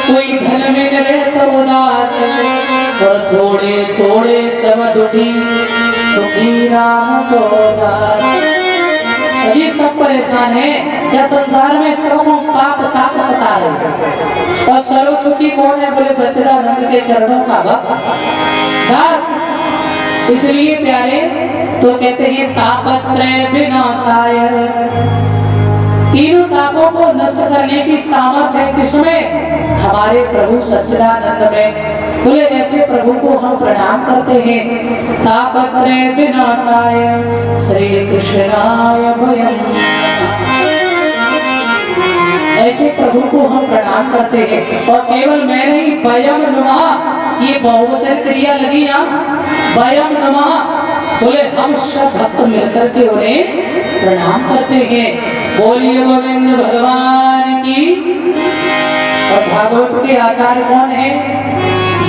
कोई धन में न रहता उदास, और थोड़े थोड़े सब दुखी सुखी राम को दास। ये सब परेशान है क्या संसार में सबको पाप ताप सता रहे, और सर्व सुखी कौन है? बोले सच्चिदानंद के चरणों का भक्त दास। इसलिए प्यारे तो कहते हैं तापत्रय विनाशाय, तीनों तापों को नष्ट करने की सामर्थ्य है किसमें? हमारे प्रभु सच्चिदानंद में। बोले ऐसे प्रभु को हम प्रणाम करते हैं। तापत्रय विनाशाय श्री कृष्णाय वयम्, ऐसे प्रभु को हम प्रणाम करते हैं। और केवल मैं नहीं, वयम् नमः, ये बहुवचन क्रिया लगी यहाँ, वयम् नमः। बोले हम सब भक्त मिलकर के उन्हें प्रणाम करते हैं। बोलिए गोविंद भगवान की। और भागवत के आचार्य कौन है?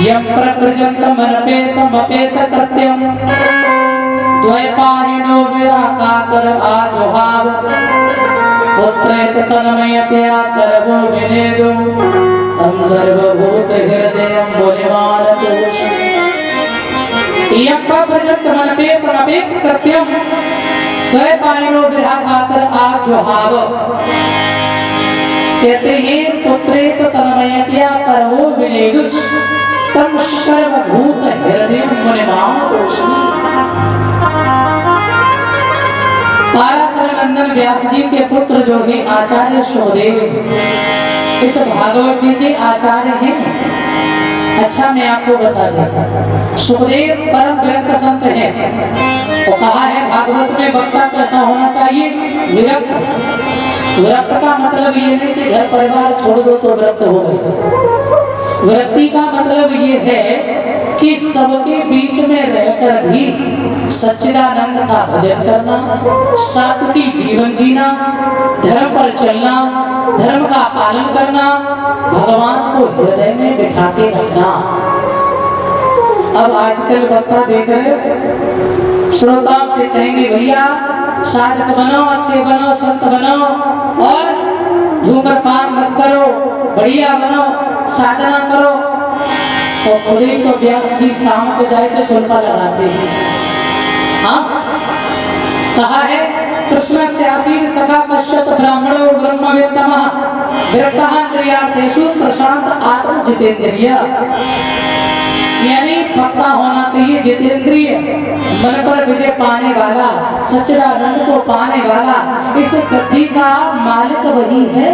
यम प्रप्रजंतम अनपेतम अपेत कृत्यम द्वैपायनो विराकातर आजुहाव पुत्रेत तन्मयतया करवो विनेदो तम सर्वभूत हृदयम मुनिमानतोष। यम प्रप्रजंतम अनपेतम अपेत कृत्यम द्वैपायनो विराकातर आजुहाव, कहते हैं पुत्रेत तन्मयतया करवो विनेदुष तम सर्वभूत हृदयम मुनिमानतोष। पाराशर नंदन व्यास जी के पुत्र जो है आचार्य सुखदेव, इस भागवत जी के आचार्य हैं। अच्छा मैं आपको बता देता, सुखदेव परम विरक्त संत हैं। वो कहा है भागवत में वक्ता कैसा होना चाहिए? विरक्त। विरक्त का मतलब ये नहीं कि घर परिवार छोड़ दो तो विरक्त हो गए। विरक्ति का मतलब ये है कि सबके बीच में रहकर भी सच्चिदानंद का भजन करना, सात्विकी जीवन जीना, धर्म पर चलना, धर्म का पालन करना, भगवान को हृदय में बिठा के रखना। अब आजकल वक्ता देख रहे, श्रोताओं से कहेंगे भैया साधक बनो, अच्छे बनो, संत बनो, और धूम्रपान मत करो, बढ़िया बनो, साधना करो। और खुद ही तो व्यास जी शाम को जाकर शुल्का लगाते हैं। हाँ, कहा है कृष्ण से आसीन सखा पश्चात ब्राह्मणो ब्रह्मवेत्तमः विरक्तः क्रियार्थेषु प्रशांत आत्म जितेंद्रिय। यानी वक्ता होना चाहिए जितेंद्रिय, मन पर विजय पाने वाला, सच्चिदानंद को पाने वाला। इस गद्दी का मालिक वही है,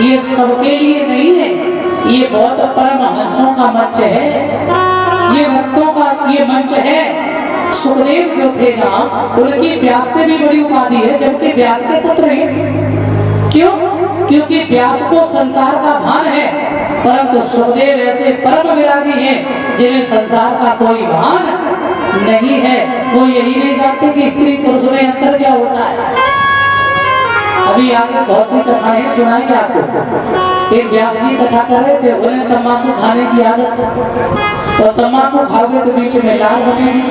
ये सबके लिए नहीं है। ये बहुत परमहंसों का मंच है, ये भक्तों का ये मंच है। सुखदेव जो थे ना, उनकी व्यास से भी बड़ी उपाधि है, जबकि व्यास के पुत्र हैं। क्यों? क्योंकि व्यास को संसार का भान है, परंतु सुखदेव ऐसे परम विरागी हैं जिन्हें संसार का कोई भान नहीं है। वो यही नहीं जानते कि स्त्री पुरुष में अंतर क्या होता है। अभी आगे बहुत सी कथाएं सुनाएंगे आपको। एक व्यास जी कथा कर रहे थे, उन्हें तम्बाकू खाने की आदत है, और तम्बाकू खाओगे तो बीच में लाल बनेगी,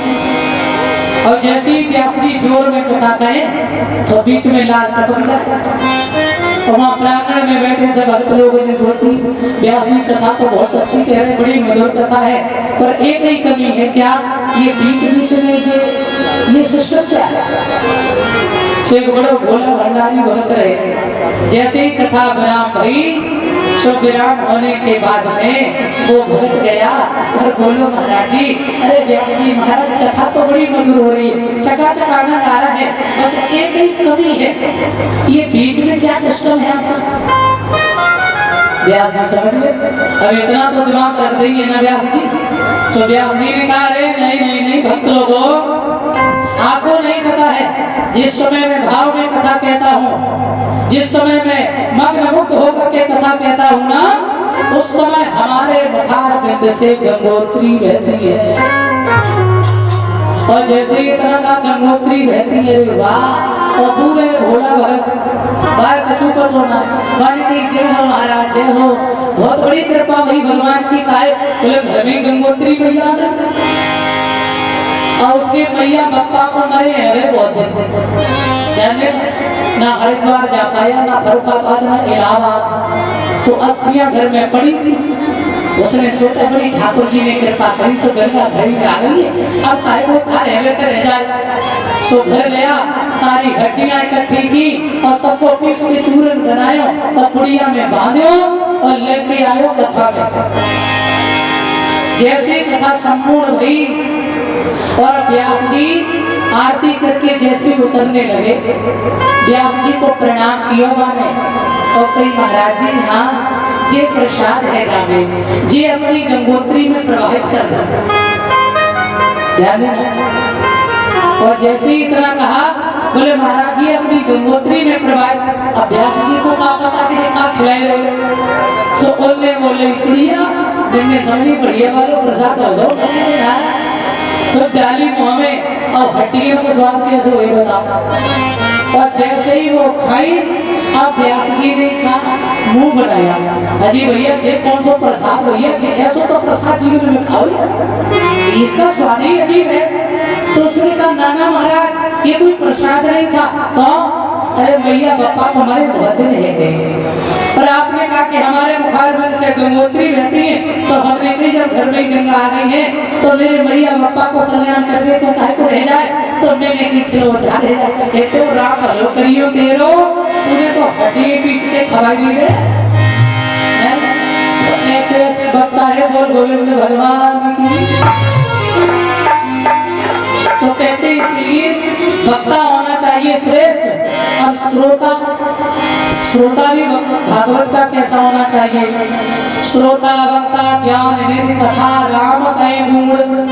और जैसे ही व्यास जी जोर में कथा कहें तो बीच में लाल टपक जाए। तो वहाँ प्रांगण में बैठे सब भक्त लोगों ने सोची व्यास जी कथा तो बहुत अच्छी कह रहे, बड़ी मधुर कथा है, पर एक ही कमी है। क्या? ये बीच बीच में ये सिस्टम क्या है? एक बड़ा भोला भंडारी भगत रहे, जैसे ही कथा विराम भई, सो विराम होने के बाद में वो भगत गया और बोलो महाराज जी, अरे व्यास जी महाराज कथा तो बड़ी मधुर हो रही है, चकाचक आनंद आ रहा है, बस एक ही कमी है, ये बीच में क्या सिस्टम है आपका? व्यास जी समझ गए, अब इतना तो दिमाग रख देंगे ना व्यास जी। सो व्यास जी ने कहा, अरे नहीं नहीं नहीं भक्त लोगों, आपको नहीं पता है, जिस समय मैं भाव में कथा कहता हूँ, जिस समय मैं मग्न मुक्त होकर के कथा कहता हूँ ना, उस समय हमारे मुखार बिंद से गंगोत्री बहती है, और जैसे ही तरह का गंगोत्री बहती है, वाह, और पूरे भोला भगत बाय कछु पर होना मान की जय हो महाराज, जय हो, बहुत बड़ी कृपा हुई भगवान की। काय बोले घर में गंगोत्री मैया आ गई, और उसके मैया बप्पा को मरे हैं बहुत दिन, जाने ना हरिद्वार जा पाया, ना फरुखाबाद, ना इलाहाबाद, सो अस्थियां घर में पड़ी थी। उसने सोचा बड़ी ठाकुर जी ने कृपा करी, सो गंगा घर में आ गई है, अब काय को घर रह जाए। सो घर गया, सारी हड्डियां इकट्ठी की और सबको पीस के चूरन बनायो और पुड़िया में बांधो और लेके आयो कथा में। जैसे कथा संपूर्ण हुई और व्यास जी आरती करके जैसे उतरने लगे, व्यास जी को प्रणाम किया माने और कही महाराज जी हाँ जे प्रसाद है जावे, जे अपनी गंगोत्री में प्रवाहित कर दो, ध्यान देना। और जैसे ही इतना कहा, बोले महाराज जी अपनी गंगोत्री में प्रवाहित। अब व्यास जी को क्या पता कि क्या खिलाए रहे, सो बोलने बोले बढ़िया, मैंने समझी बढ़िया वालों प्रसाद दो सब डाली मुँह में, और हड्डियों को स्वाद कैसे हुई बताओ। और जैसे ही वो खाई, अब व्यास जी ने कहा मुंह बनाया, अजी भैया जे कौन सा प्रसाद भैया, ऐसा तो प्रसाद जीवन में खाओ, इसका स्वाद ही अजीब है। तो उसने कहा नाना महाराज ये कोई प्रसाद नहीं था, तो अरे भैया बप्पा को हमारे बहुत दिन है गए, पर आपने कहा कि हमारे मुखार में से गंगोत्री बहती है, तो हमने कही जब घर में गंगा आ गई है तो मेरे मैया बप्पा को कल्याण करने को काहे को रह जाए, तो मैंने की चलो उठा ले जाए। एक तो राम भलो करियो तेरो, तूने तो हड्डी पीस के खवाई है। तो ऐसे ऐसे भक्ता है, बोल गोविंद भगवान की। तो कहते इसलिए वक्ता होना चाहिए श्रेष्ठ। अब श्रोता भी भागवत का कैसा होना चाहिए? श्रोता वक्ता ज्ञान निधि कथा राम कहे गुण,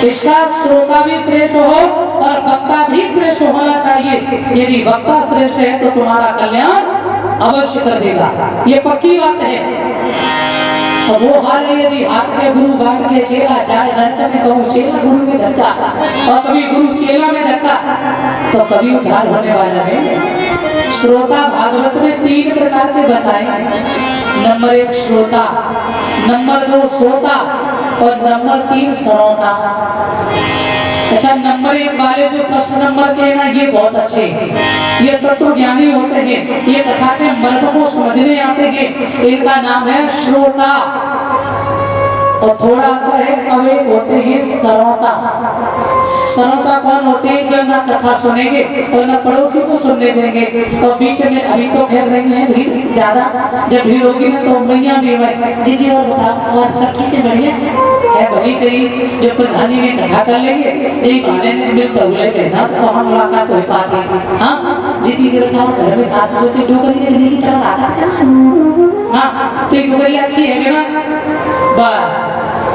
इसका श्रोता भी श्रेष्ठ हो और वक्ता भी श्रेष्ठ होना चाहिए। यदि वक्ता श्रेष्ठ है तो तुम्हारा कल्याण अवश्य कर देगा, ये पक्की बात है। तो वो हाल है यदि हाथ के गुरु बाट के चेला, चाहे नरक में कहूँ चेला गुरु में धक्का, और कभी गुरु चेला में धक्का, तो कभी उद्धार होने वाला है। श्रोता भागवत में 3 प्रकार के बताए, नंबर 1 श्रोता, नंबर 2 श्रोता और नंबर 3 श्रोता। अच्छा नंबर 1 वाले जो फर्स्ट नंबर के ना ये बहुत अच्छे हैं, ये तत्व ज्ञानी होते हैं, ये कथा के मर्म को समझने आते हैं। इनका नाम है श्रोता, और थोड़ा अंतर है, अब एक होते हैं श्रोता। श्रोता कौन होते हैं जो ना कथा सुनेंगे और ना पड़ोसी को सुनने देंगे। और बीच में अभी तो खैर नहीं है भीड़ ज्यादा, जब भीड़ होगी ना तो मैया भी भाई जी जी और बताओ और सब ठीक है बढ़िया है भली करी जो प्रधानी में कथा कर लेंगे जी बहाने में मिलता हुए कहना तो हम मुलाकात हो पाती। हाँ जी जी बताओ घर में सास ससुर डोगरी लेने की तरह आता है ना। हाँ तो डोगरी अच्छी है ना। बस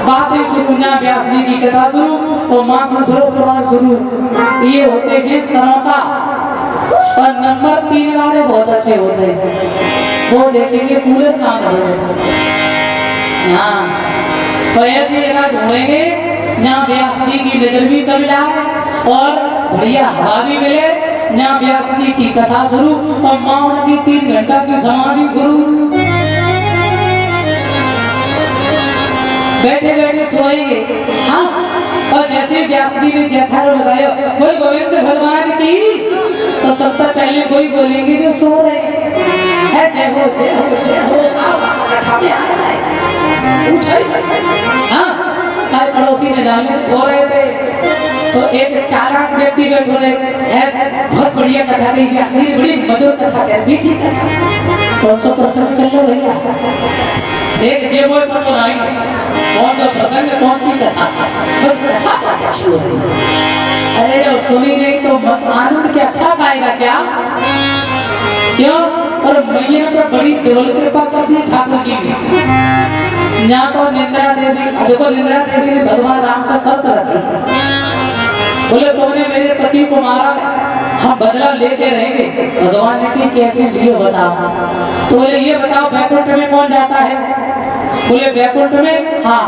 बात है शुरू ना व्यास जी की कथा शुरू और माँ शुरू पुराण शुरू। ये होते हैं श्रोता। और नंबर 3 वाले बहुत अच्छे होते हैं, वो देखेंगे पूरे कान है। हाँ तो ऐसी जगह ढूंढेंगे जहाँ व्यास जी की नजर भी कभी आए और बढ़िया हवा भी मिले, जहाँ व्यास जी की कथा शुरू और माँ की 3 घंटा की समाधि शुरू। बैठे बैठे सोएंगे। हाँ और जैसे व्यास जी ने जयकारा लगाया बोल गोविंद भगवान की, तो सबसे पहले वही बोलेंगे जो सो रहे हैं जय हो जय हो जय हो। हाँ पड़ोसी ने जाने सो रहे थे तो एक चालाक व्यक्ति बैठे रहे है बहुत बढ़िया कथा कही व्यास जी ने, बड़ी मधुर कथा कही मीठी कथा। कौन सा प्रसंग चल रहा भैया देख जे बोल पर तो नहीं कौन सा प्रसंग कौन सी कथा बस कथा अच्छी हो रही। अरे जो सुनी नहीं तो आनंद क्या था पाएगा क्या क्यों। और मैया तो बड़ी डोल कृपा कर दी ठाकुर जी ने। यहाँ तो निंद्रा देवी देखो निंद्रा देवी ने भगवान राम से शर्त रखी बोले तुमने मेरे पति को मारा हम बदला लेके रहेंगे। भगवान ने कहा कैसे लियो बताओ। तो बोले ये बताओ बैकुंठ में कौन जाता है। बोले बैकुंठ में हाँ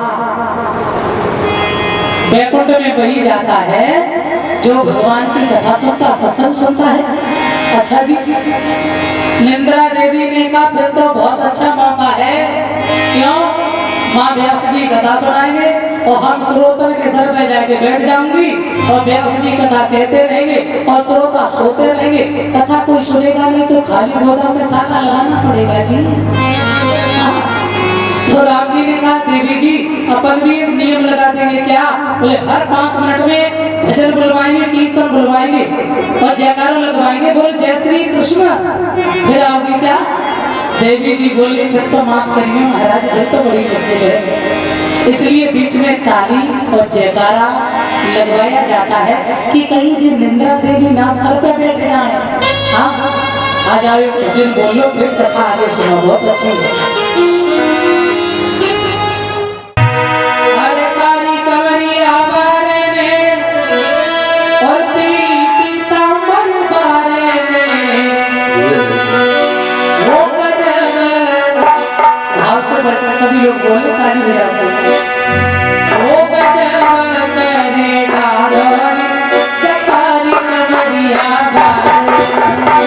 बैकुंठ में वही जाता है जो भगवान की कथा सुनता सत्संग सुनता है। अच्छा जी निंद्रा देवी ने कहा फिर तो बहुत अच्छा मौका है क्यों माँ व्यास जी कथा सुनाएंगे और हम श्रोता के सर पे जाके बैठ जाऊंगी और व्यास जी कथा कहते रहेंगे और श्रोता सोते रहेंगे। कथा कोई सुनेगा नहीं तो खाली गोदाम में ताला लगाना पड़ेगा जी। तो राम जी ने कहा देवी जी अपन भी एक नियम लगा देंगे क्या। बोले हर 5 मिनट में भजन बुलवाएंगे कीर्तन बुलवाएंगे और जयकारा लगवाएंगे बोले जय श्री कृष्ण फिर आओगी क्या। देवी जी बोले फिर तो माफ करिए महाराज फिर तो बड़ी मुश्किल है। इसलिए बीच में ताली और जयकारा लगवाया जाता है कि कहीं जी निंद्रा देवी ना सर पे बैठ जाए। हाँ आ जाओ भजन बोलो फिर कथा आगे सुनो बहुत अच्छी है। सभी लोग बोले ताली बजाते ओ गजब करे डारोरी जकारी कमरिया डारोरी जकारी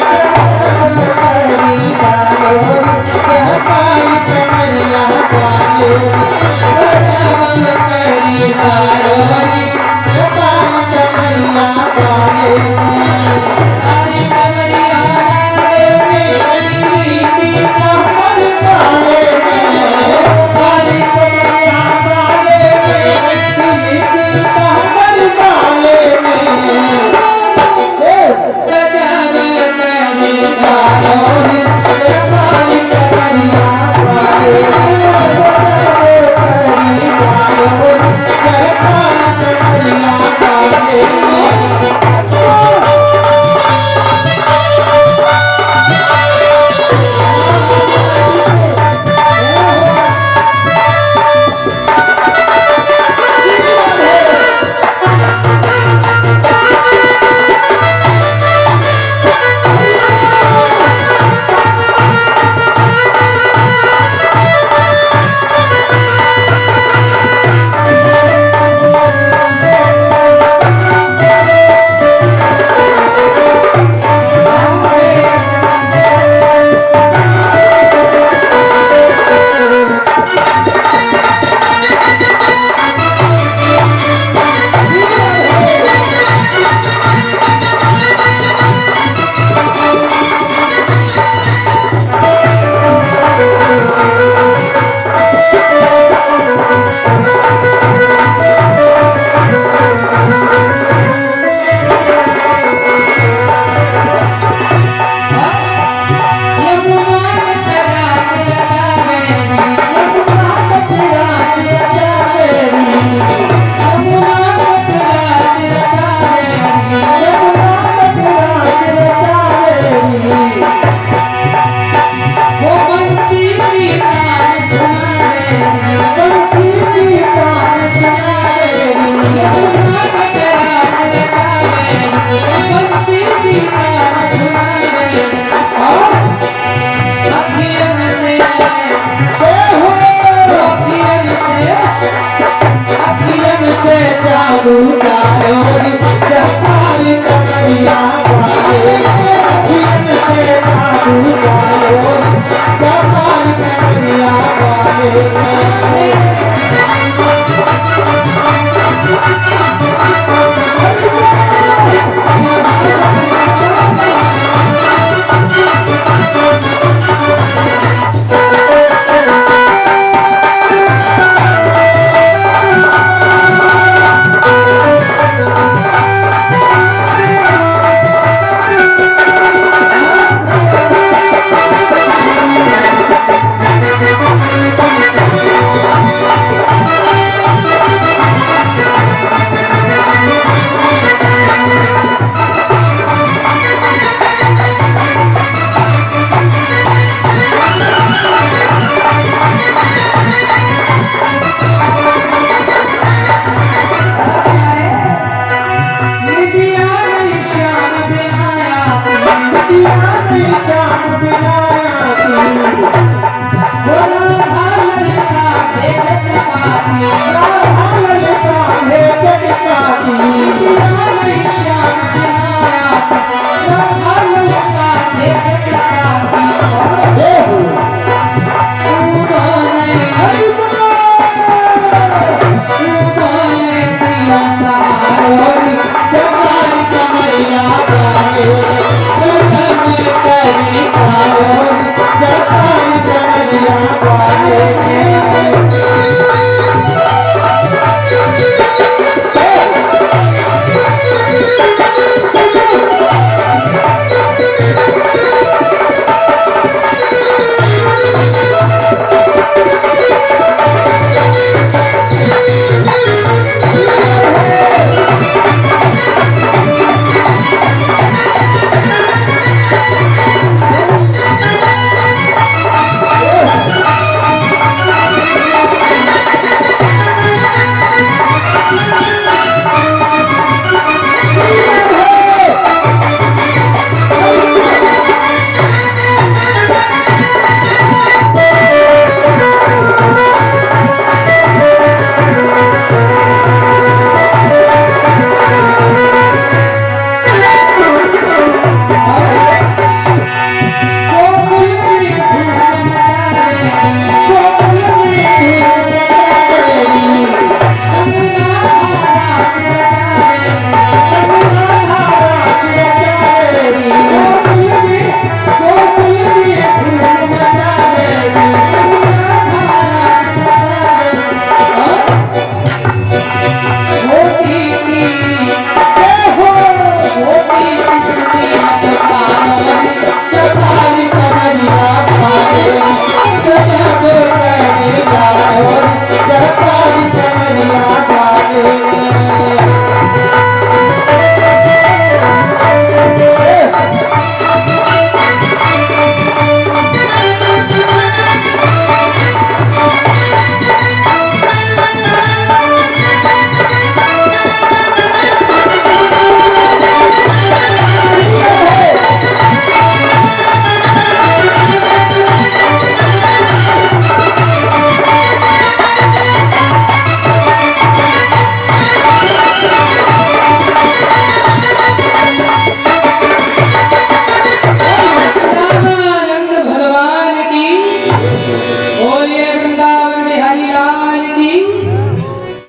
दिया नहीं चांद दिलाया तू